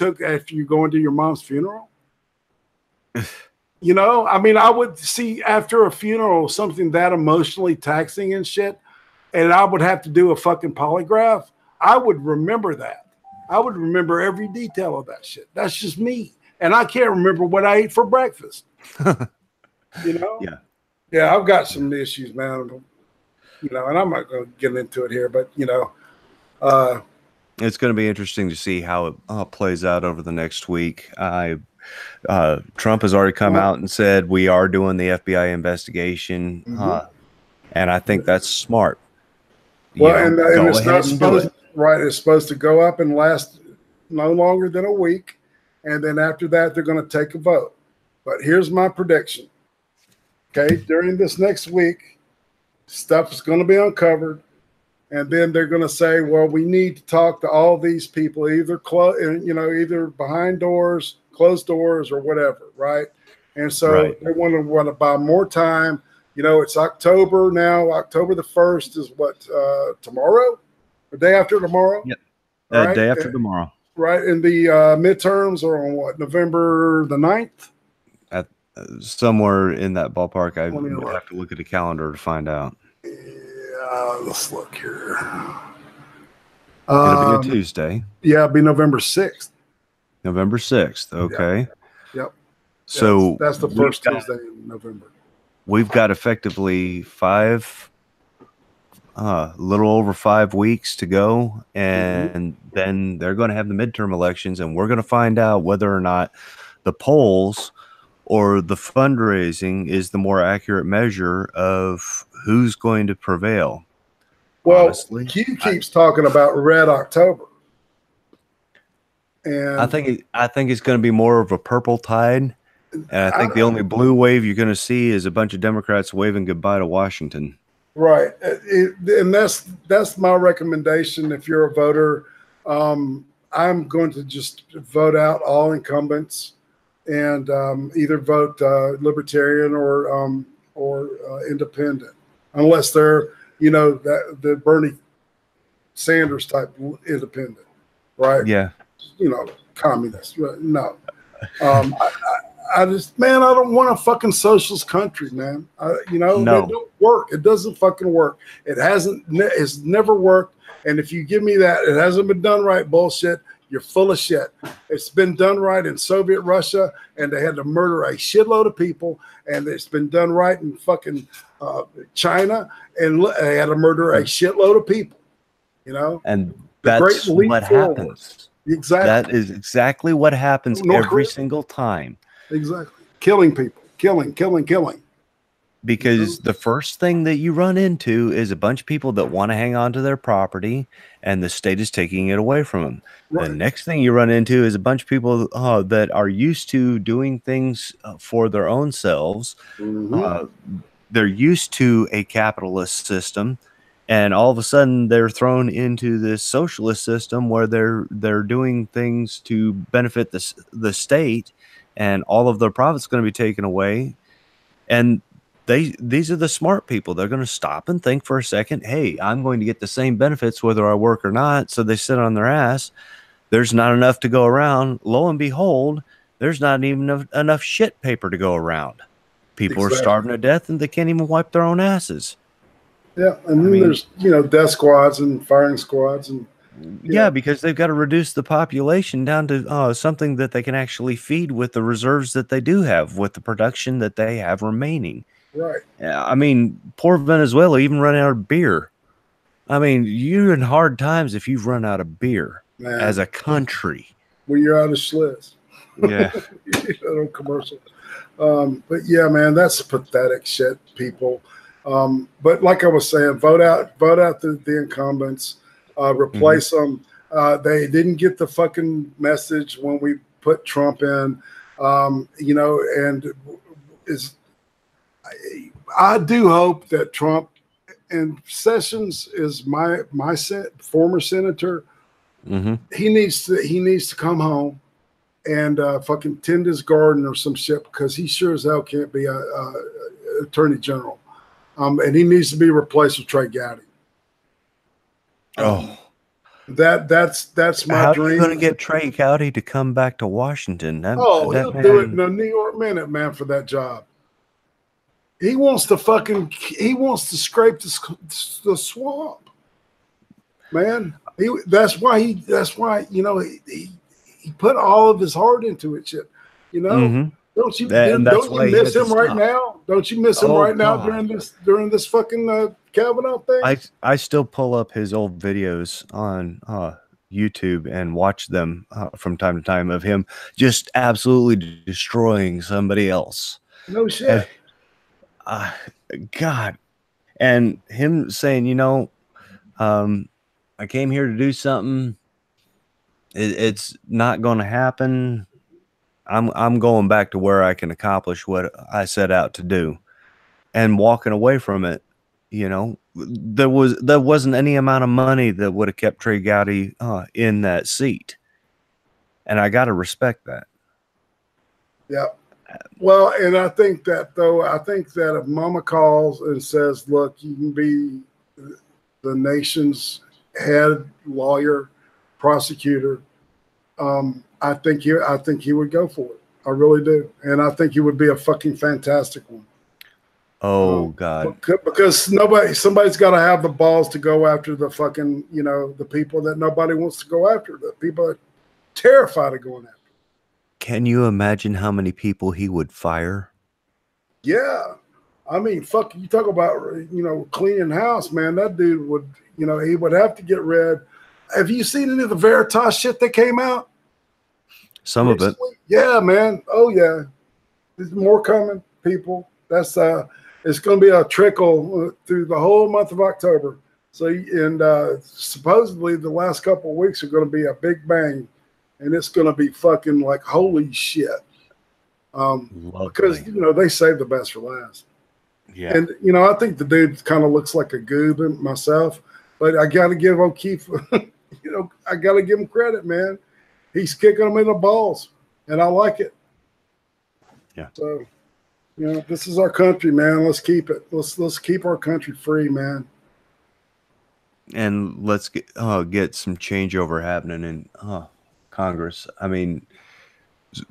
go into your mom's funeral. You know, I mean, I would see after a funeral something that emotionally taxing and shit, and I would have to do a fucking polygraph. I would remember that. I would remember every detail of that shit. That's just me, and I can't remember what I ate for breakfast. You know? Yeah. I've got some issues, man. You know, and I'm not going to get into it here, but you know. It's going to be interesting to see how it plays out over the next week. Trump has already come out and said we are doing the FBI investigation, and I think that's smart. Well, and it's not supposed it's supposed to go up and last no longer than a week, and then after that they're going to take a vote. But here's my prediction. Okay, during this next week, stuff is going to be uncovered. And then they're going to say, well, we need to talk to all these people, either either behind doors, closed doors, or whatever, right? And so they want to buy more time. It's October now. October the 1st is what, tomorrow? The day after tomorrow? Yep. Right? Day after tomorrow. Right. And the midterms are on what, November the 9th? At somewhere in that ballpark. I have to look at the calendar to find out. Yeah, let's look here. It'll be a Tuesday. Yeah, it'll be November 6th. November 6th. Okay. Yep. So that's the first Tuesday in November. We've got effectively little over 5 weeks to go, and then they're going to have the midterm elections, and we're going to find out whether or not the polls or the fundraising is the more accurate measure of who's going to prevail. Well, honestly, Q keeps talking about Red October, and I think it's going to be more of a purple tide, and I think the only blue wave you're going to see is a bunch of Democrats waving goodbye to Washington. Right, and that's my recommendation. If you're a voter, I'm going to just vote out all incumbents and either vote Libertarian or independent, unless they're the Bernie Sanders type independent, right? Yeah, communist. No, I just, man, I don't want a fucking socialist country, man. No. It don't work. It doesn't fucking work. It's never worked. And if you give me that, it hasn't been done right bullshit, you're full of shit. It's been done right in Soviet Russia, and they had to murder a shitload of people. And it's been done right in fucking China, and they had to murder a shitload of people. And that's what happens. Exactly. That is exactly what happens every single time. Exactly. Killing people. Killing. Because the first thing that you run into is a bunch of people that want to hang on to their property, and the state is taking it away from them. Right. The next thing you run into is a bunch of people that are used to doing things for their own selves. They're used to a capitalist system, and all of a sudden they're thrown into this socialist system where they're doing things to benefit the state, and all of their profits going to be taken away. And these are the smart people. They're going to stop and think for a second. Hey, I'm going to get the same benefits whether I work or not. So they sit on their ass. There's not enough to go around. Lo and behold, there's not even enough shit paper to go around. People are starving to death, and they can't even wipe their own asses. Yeah, and then there's death squads and firing squads and. Yeah, because they've got to reduce the population down to something that they can actually feed with the reserves that they do have, with the production that they have remaining. Right. I mean, poor Venezuela even run out of beer. I mean, you're in hard times if you've run out of beer as a country. When you're out of Schlitz. Yeah. Commercial. But yeah, man, that's pathetic shit, people. But like I was saying, vote out the incumbents. Replace them. They didn't get the fucking message when we put Trump in, and I do hope that Trump, and Sessions is my former senator. He needs to come home and fucking tend his garden or some shit, because he sure as hell can't be a attorney general. And he needs to be replaced with Trey Gowdy. That's my How dream. are you going to get Trey Gowdy to come back to Washington? He'll do it in a New York minute, man, for that job. He wants to scrape the swamp, man. That's why he put all of his heart into it. Shit, Don't you miss him right now? Don't you miss him right now during this fucking Kavanaugh thing? I still pull up his old videos on YouTube and watch them from time to time of him just absolutely destroying somebody else. No shit. God, and him saying, I came here to do something. It's not going to happen. I'm going back to where I can accomplish what I set out to do, and walking away from it You know, there wasn't any amount of money that would have kept Trey Gowdy in that seat, and I got to respect that. Yeah. Well, and I think that if Mama calls and says, "Look, you can be the nation's head lawyer, prosecutor," I think he would go for it. I really do, and I think he would be a fucking fantastic one. Oh God! Because somebody's got to have the balls to go after the fucking, the people that nobody wants to go after. The people are terrified of going after. Can you imagine how many people he would fire? Yeah, I mean, fuck. You talk about cleaning house, man. That dude would, he would have to get rid. Have you seen any of the Veritas shit that came out? Some recently? Of it. Yeah, man. Oh yeah, there's more coming, people. That's it's going to be a trickle through the whole month of October. So, and supposedly the last couple of weeks are going to be a big bang, and it's going to be fucking like holy shit. Because they save the best for last. Yeah. And I think the dude kind of looks like a goob myself, but I got to give O'Keefe, I got to give him credit, man. He's kicking them in the balls, and I like it. Yeah. So. This is our country, man. Let's keep it. Let's keep our country free, man. And let's get some changeover happening in Congress. I mean,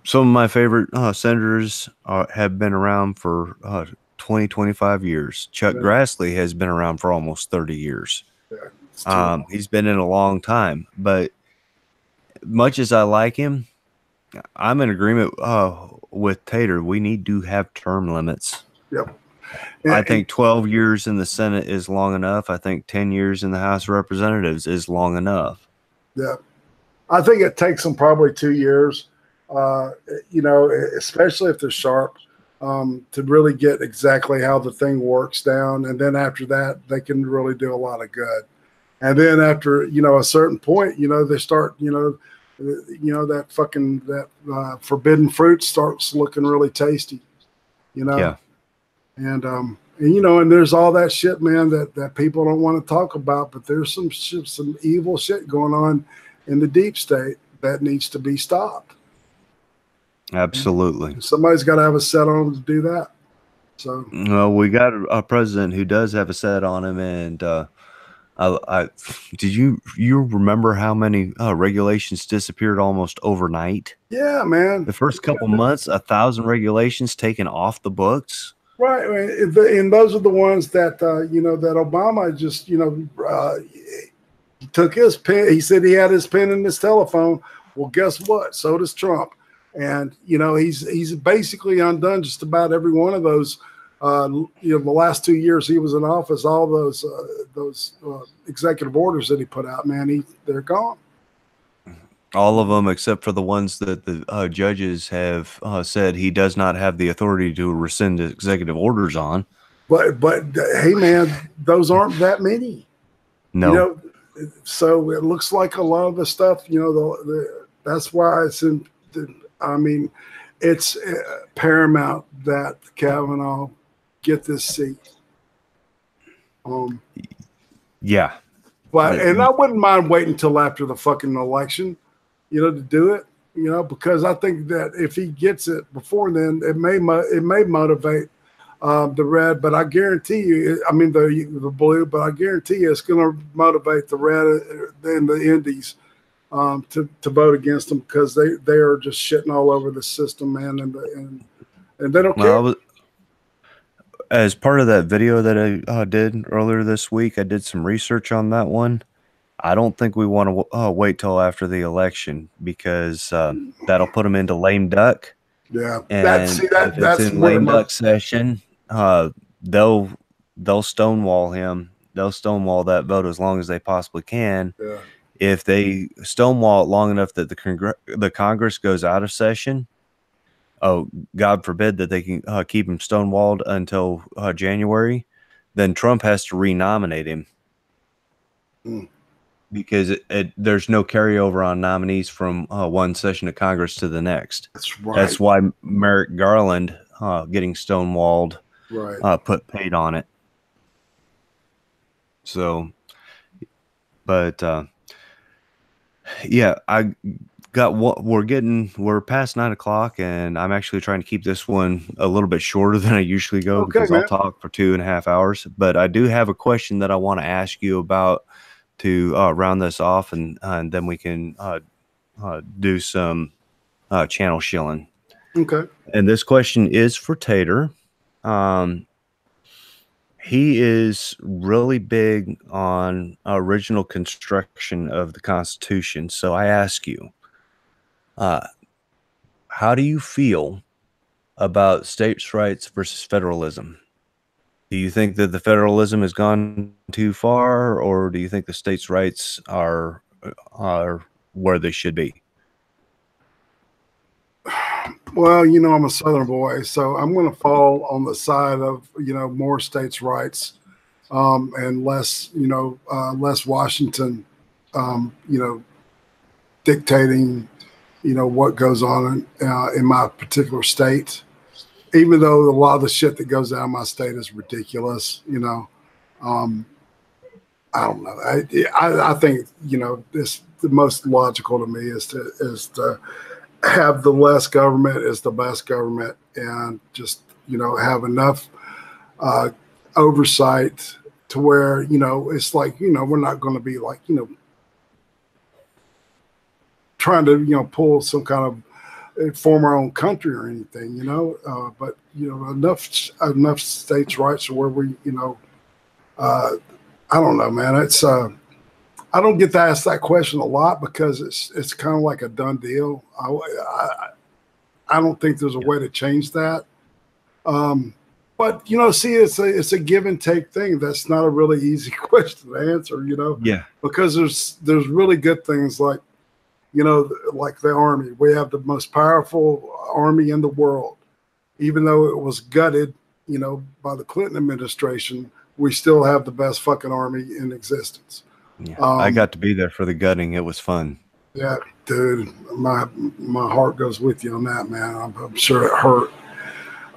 some of my favorite senators have been around for 20, 25 years. Chuck Grassley has been around for almost 30 years. Yeah, he's been in a long time. But much as I like him, I'm in agreement with Tater. We need to have term limits. Yep. I think 12 years in the Senate is long enough. I think 10 years in the House of Representatives is long enough. Yeah. I think it takes them probably 2 years, especially if they're sharp, to really get exactly how the thing works down. And then after that, they can really do a lot of good. And then after, a certain point, they start, that forbidden fruit starts looking really tasty, Yeah. And there's all that shit, man, that people don't want to talk about, but there's some evil shit going on in the deep state that needs to be stopped. Absolutely. And somebody's got to have a set on to do that. So, well, we got a president who does have a set on him, and did you remember how many regulations disappeared almost overnight? Yeah, man. The first couple months, 1,000 regulations taken off the books. Right, and those are the ones that that Obama just he took his pen. He said he had his pen in his telephone. Well, guess what? So does Trump, and he's basically undone just about every one of those. The last 2 years he was in office, all those executive orders that he put out, man, they're gone. All of them except for the ones that the judges have said he does not have the authority to rescind executive orders on. But hey, man, those aren't that many. No. So it looks like a lot of the stuff, that's why it's it's paramount that Kavanaugh get this seat. Yeah. But and I wouldn't mind waiting until after the fucking election, to do it, because I think that if he gets it before then, it may motivate the red, but I guarantee you, the blue, but I guarantee you it's going to motivate the red and the Indies to vote against them, because they are just shitting all over the system, man, and they don't care. As part of that video that I did earlier this week, I did some research on that one. I don't think we want to wait till after the election, because that'll put them into lame duck. Yeah, and that's in lame duck session. They'll stonewall him. They'll stonewall that vote as long as they possibly can. Yeah. If they stonewall it long enough that the Congress goes out of session, oh, God forbid that they can keep him stonewalled until January, then Trump has to renominate him. Because there's no carryover on nominees from one session of Congress to the next. That's right. That's why Merrick Garland getting stonewalled right. Put paid on it. So, but yeah, I got what we're past 9 o'clock, and I'm actually trying to keep this one a little bit shorter than I usually go Okay, because I'll man. talk for 2.5 hours. But I do have a question that I want to ask you about to round this off, and then we can do some channel shilling. Okay. And this question is for Tater. He is really big on original construction of the Constitution. So I ask you, uh, how do you feel about states' rights versus federalism? Do you think that the federalism has gone too far, or do you think the states' rights are where they should be? Well, you know, I'm a Southern boy, so I'm going to fall on the side of, you know, more states' rights, and less, you know, less Washington, you know, dictating, you know, what goes on in my particular state. Even though a lot of the shit that goes out of my state is ridiculous, you know, um, I don't know. I think, you know, this the most logical to me is to have the less government is the best government, and just, you know, have enough uh, oversight to where, you know, it's like, you know, we're not going to be like, you know, trying to, you know, pull some kind of form our own country or anything, you know, but, you know, enough states' rights where we, you know, uh, I don't know, man. It's I don't get to ask that question a lot because it's kind of like a done deal. I don't think there's a way to change that. But, you know, see, it's a give and take thing. That's not a really easy question to answer, you know, Yeah. because there's really good things like, you know, like the Army. We have the most powerful Army in the world. Even though it was gutted, you know, by the Clinton administration, we still have the best fucking Army in existence. Yeah. I got to be there for the gutting. It was fun. Yeah, dude, my heart goes with you on that, man. I'm sure it hurt.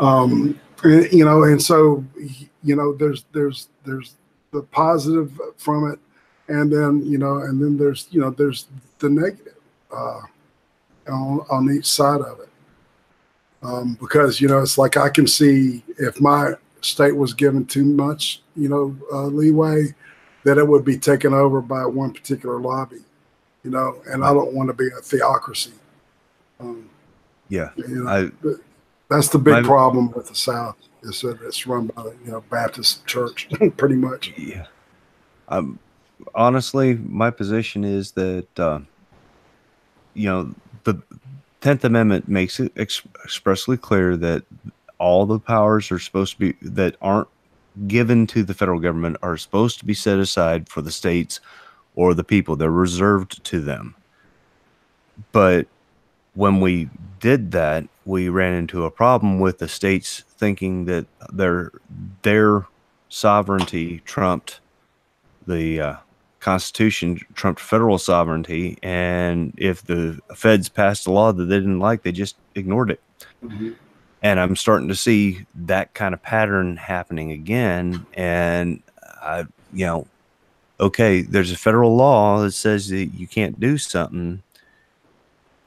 You know, and so, you know, there's the positive from it, and then, you know, and then there's, you know, there's the negative uh, on each side of it. Because, you know, it's like I can see if my state was given too much, you know, leeway, that it would be taken over by one particular lobby, you know, and I don't want to be a theocracy. Yeah. You know, that's the big problem with the South, is that it's run by the, you know, Baptist church, pretty much. Yeah. Honestly, my position is that, you know, the 10th Amendment makes it expressly clear that all the powers are supposed to be that aren't given to the federal government are supposed to be set aside for the states or the people. They're reserved to them. But when we did that, we ran into a problem with the states thinking that their sovereignty trumped the Constitution, trumped federal sovereignty, and if the feds passed a law that they didn't like, they just ignored it. Mm-hmm. And I'm starting to see that kind of pattern happening again. And you know, okay, there's a federal law that says that you can't do something,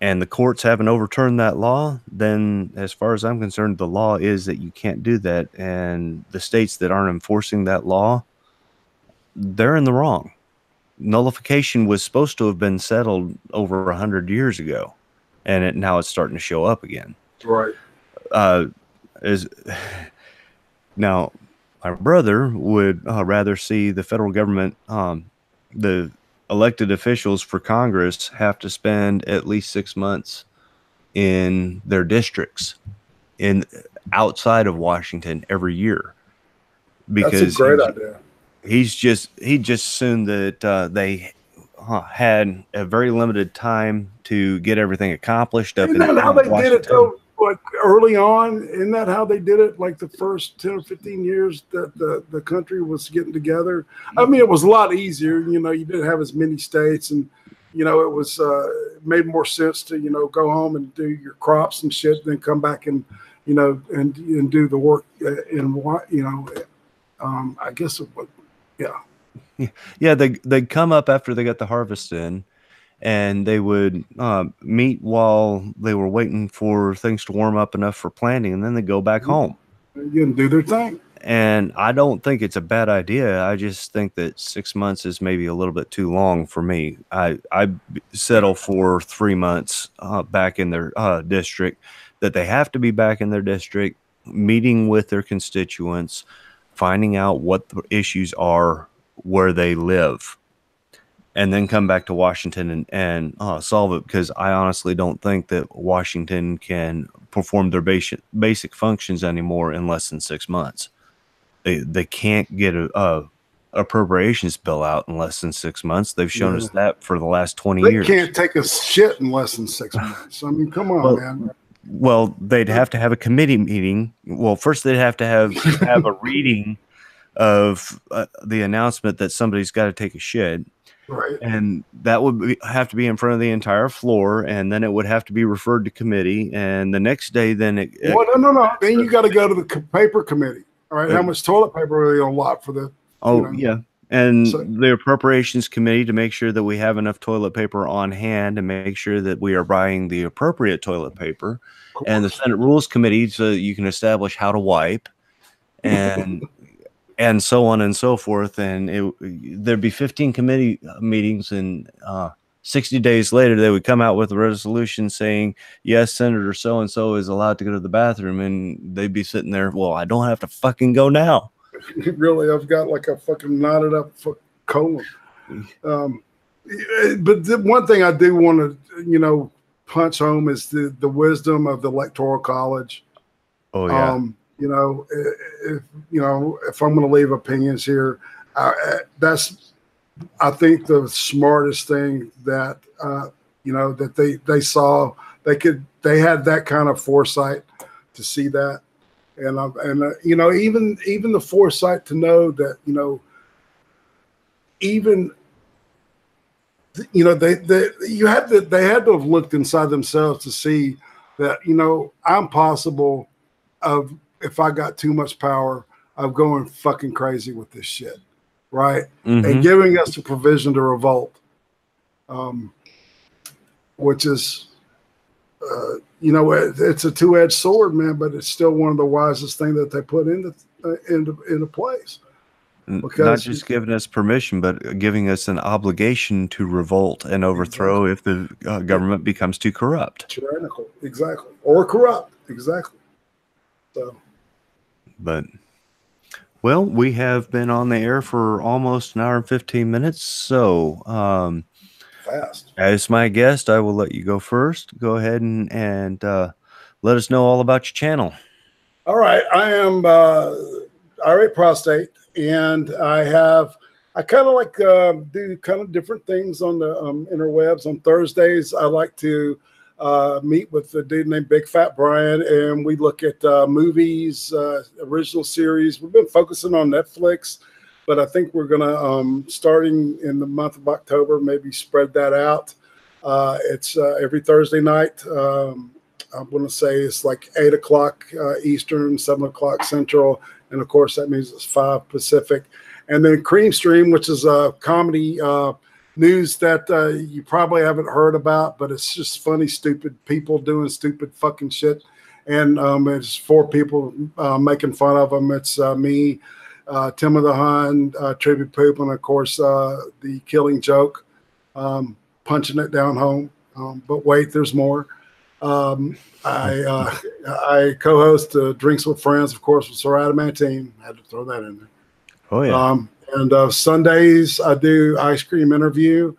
and the courts haven't overturned that law, then as far as I'm concerned, the law is that you can't do that. And the states that aren't enforcing that law, they're in the wrong. Nullification was supposed to have been settled over 100 years ago, and now it's starting to show up again. Right. Is now my brother would rather see the federal government, the elected officials for Congress, have to spend at least 6 months in their districts in outside of Washington every year, because that's a great idea. He just assumed that they had a very limited time to get everything accomplished up Isn't in that how they Washington. did it though? Like early on, isn't that how they did it? Like the first 10 or 15 years that the country was getting together. I mean, it was a lot easier. You know, you didn't have as many states, and, you know, it was made more sense to, you know, go home and do your crops and shit, then come back and, you know, and do the work in what, you know, I guess it was, yeah. Yeah, they'd come up after they got the harvest in, and they would meet while they were waiting for things to warm up enough for planting, and then they go back home. You can do their thing. And I don't think it's a bad idea. I just think that 6 months is maybe a little bit too long for me. I settle for 3 months back in their district, that they have to be back in their district, meeting with their constituents, finding out what the issues are where they live, and then come back to Washington and solve it. Because I honestly don't think that Washington can perform their basic functions anymore in less than 6 months. They can't get a appropriations bill out in less than 6 months. They've shown us that for the last 20 years. They can't take a shit in less than 6 months. I mean, come on, man. Well, they'd have to have a committee meeting. Well, first they'd have to have a reading of the announcement that somebody's got to take a shit. Right. And that would have to be in front of the entire floor, and then it would have to be referred to committee. And the next day, then no. Then you got to go to the paper committee. All right, how much toilet paper are they going to allot for the? Yeah, and the appropriations committee to make sure that we have enough toilet paper on hand and make sure that we are buying the appropriate toilet paper, and the Senate Rules Committee so that you can establish how to wipe, and and so on and so forth. And there'd be 15 committee meetings, and 60 days later, they would come out with a resolution saying, yes, Senator so-and-so is allowed to go to the bathroom. And they'd be sitting there, well, I don't have to fucking go now. Really, I've got like a fucking knotted up colon. But the one thing I do want to, punch home is the wisdom of the Electoral College. Oh, yeah. If I'm going to leave opinions here, that's, I think, the smartest thing that that they saw. They had that kind of foresight to see that, and even the foresight to know that they had to have looked inside themselves to see that I'm possible of, if I got too much power, of going fucking crazy with this shit. Right. Mm-hmm. And giving us the provision to revolt, which is, it's a two-edged sword, man, but it's still one of the wisest things that they put into place. Because not just giving us permission, but giving us an obligation to revolt and overthrow if the government becomes too corrupt. Tyrannical, exactly. Or corrupt, exactly. So, but... Well, we have been on the air for almost an hour and 15 minutes. So, fast. As my guest, I will let you go first. Go ahead and let us know all about your channel. All right. I am Irate Prostate, and I kind of like do kind of different things on the interwebs. On Thursdays, I like to meet with a dude named Big Fat Brian, and we look at movies, original series. We've been focusing on Netflix, but I think we're gonna starting in the month of October, maybe spread that out. It's every Thursday night. I'm gonna say it's like 8 o'clock Eastern, 7 o'clock Central, and of course that means it's 5 Pacific. And then Cream Stream, which is a comedy news that you probably haven't heard about, but it's just funny, stupid people doing stupid fucking shit. And it's 4 people making fun of them. It's me, Tim of the Hun, Tribute Poop, and of course the Killing Joke, punching it down home. But wait, there's more. I co-host Drinks with Friends, of course, with Sir Adamantine. I had to throw that in there. Oh yeah. And Sundays I do Ice Cream Interview.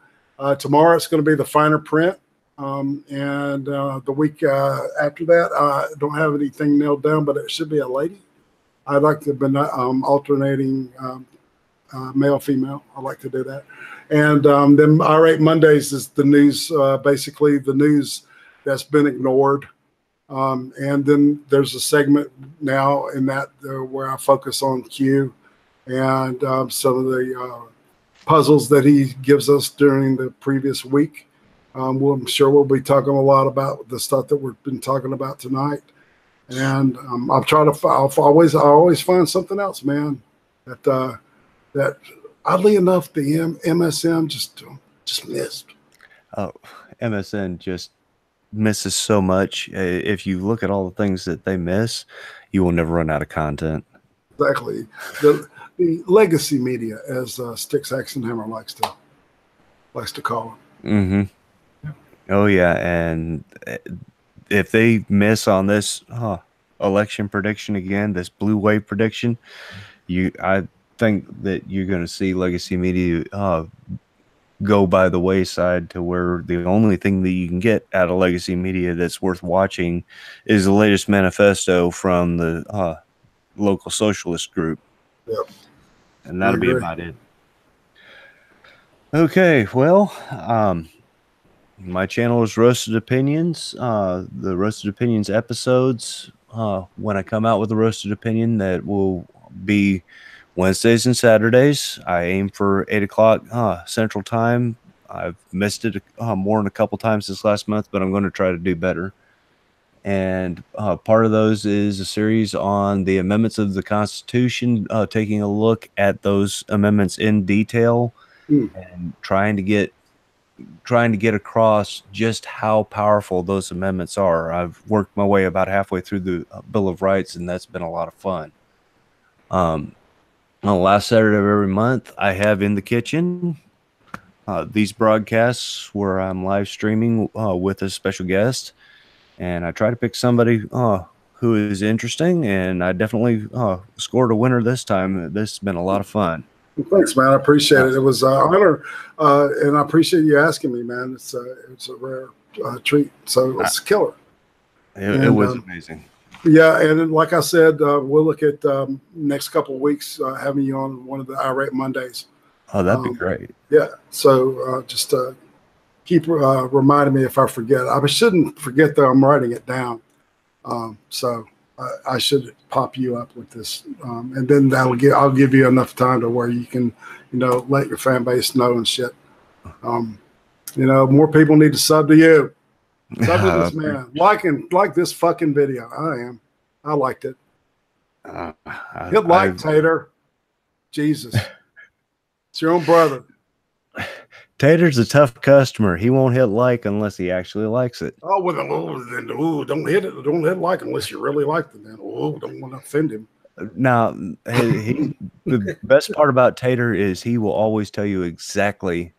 Tomorrow it's going to be the Finer Print. And the week after that, I don't have anything nailed down, but it should be a lady. I'd like to be alternating male, female. I like to do that. And then Irate Mondays is the news, basically the news that's been ignored. And then there's a segment now in that where I focus on Q and some of the puzzles that he gives us during the previous week. I'm sure we'll be talking a lot about the stuff that we've been talking about tonight. And I'll always find something else, man, that oddly enough, the MSM just missed. Oh, MSN just misses so much. If you look at all the things that they miss, you will never run out of content. Exactly. The legacy media, as Styx Hexenhammer likes to call it. Mm-hmm. Oh yeah, and if they miss on this election prediction again, this blue wave prediction, I think that you're going to see legacy media go by the wayside to where the only thing that you can get out of legacy media that's worth watching is the latest manifesto from the local socialist group. Yep. And that'll be about it. Okay, well, my channel is Roasted Opinions. The Roasted Opinions episodes, when I come out with a Roasted Opinion, that will be Wednesdays and Saturdays. I aim for 8 o'clock Central Time. I've missed it more than a couple times this last month, but I'm going to try to do better. And part of those is a series on the amendments of the Constitution, taking a look at those amendments in detail and trying to get across just how powerful those amendments are. I've worked my way about halfway through the Bill of Rights, and that's been a lot of fun. On the last Saturday of every month, I have In the Kitchen. These broadcasts where I'm live streaming with a special guest, and I try to pick somebody who is interesting, and I definitely scored a winner this time. This has been a lot of fun. Thanks, man. I appreciate it. It was an honor, and I appreciate you asking me, man. It's a rare treat, so it's killer. It was amazing. Yeah, and like I said, we'll look at next couple of weeks having you on one of the Irate Mondays. Oh, that'd be great. Yeah, so just keep reminding me if I forget. I shouldn't forget, though. I'm writing it down, so I should pop you up with this, and then I'll give you enough time to where you can, let your fan base know and shit. More people need to sub to you. Sub to this man. Like this fucking video. I liked it. Hit like, Tater. Jesus. It's your own brother. Tater's a tough customer. He won't hit like unless he actually likes it. Oh, don't hit it. Don't hit like unless you really like it. Then don't want to offend him. Now, the best part about Tater is he will always tell you exactly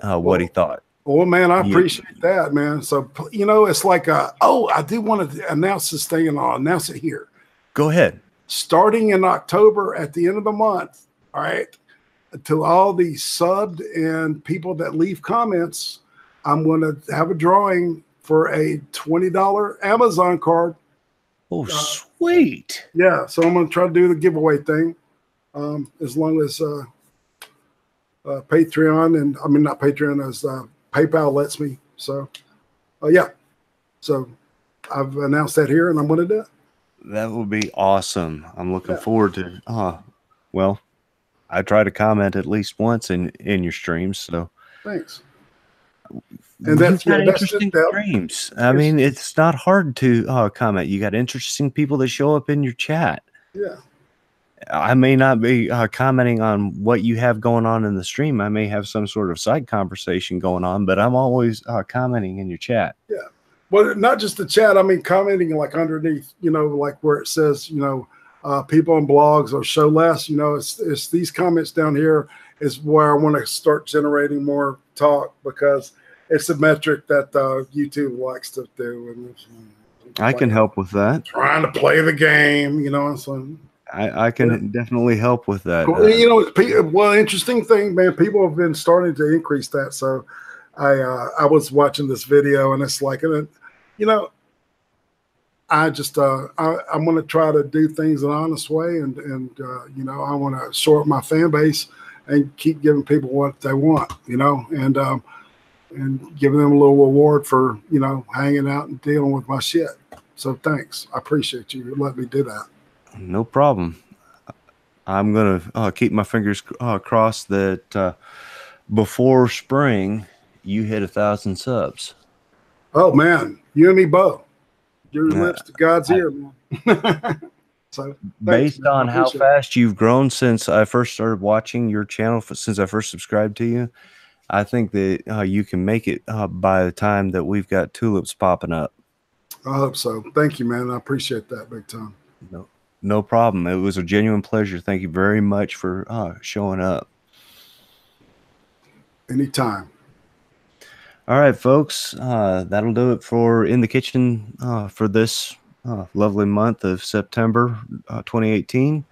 what he thought. Well, man, I appreciate that, man. So, it's like, I do want to announce this thing, and I'll announce it here. Go ahead. Starting in October at the end of the month, all right, to all the subbed and people that leave comments, I'm going to have a drawing for a $20 Amazon card. Oh, sweet. Yeah, so I'm going to try to do the giveaway thing as long as Patreon, and I mean, not Patreon, as PayPal lets me. So, yeah. So I've announced that here, and I'm going to do it. That would be awesome. I'm looking forward to well, I try to comment at least once in your streams, so thanks. And that's interesting streams. I mean, it's not hard to comment. You got interesting people that show up in your chat. Yeah. I may not be commenting on what you have going on in the stream. I may have some sort of side conversation going on, but I'm always commenting in your chat. Yeah. Well, not just the chat. I mean, commenting like underneath, like where it says, people on blogs or show less, it's these comments down here is where I want to start generating more talk, because it's a metric that YouTube likes to do. And I can help with that. Trying to play the game, so I can definitely help with that. Well, interesting thing, man, people have been starting to increase that. So I was watching this video, and it's like, I just I'm going to try to do things an honest way, and I want to short my fan base and keep giving people what they want, and giving them a little reward for hanging out and dealing with my shit. So thanks, I appreciate you letting me do that. No problem. I'm gonna keep my fingers crossed that before spring you hit 1,000 subs. Oh man, you and me both. Your lips to God's ear, man. So based man. on how fast you've grown since I first started watching your channel, since I first subscribed to you, I think that you can make it by the time that we've got tulips popping up. I hope so. Thank you, man. I appreciate that big time. No problem. It was a genuine pleasure. Thank you very much for showing up. Anytime. All right, folks. That'll do it for In the Kitchen for this lovely month of September 2018.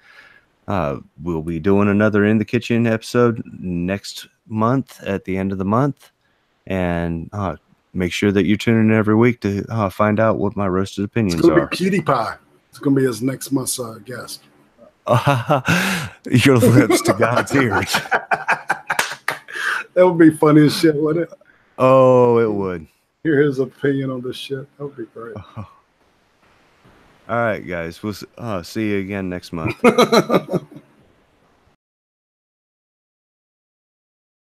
We'll be doing another In the Kitchen episode next month at the end of the month. And make sure that you tune in every week to find out what my roasted opinions are. Cutie Pie. It's going to be his next month's guest. Your lips to God's ears. That would be funny as shit, wouldn't it? Oh, it would. Hear his opinion on this shit. That would be great. All right, guys. We'll see you again next month.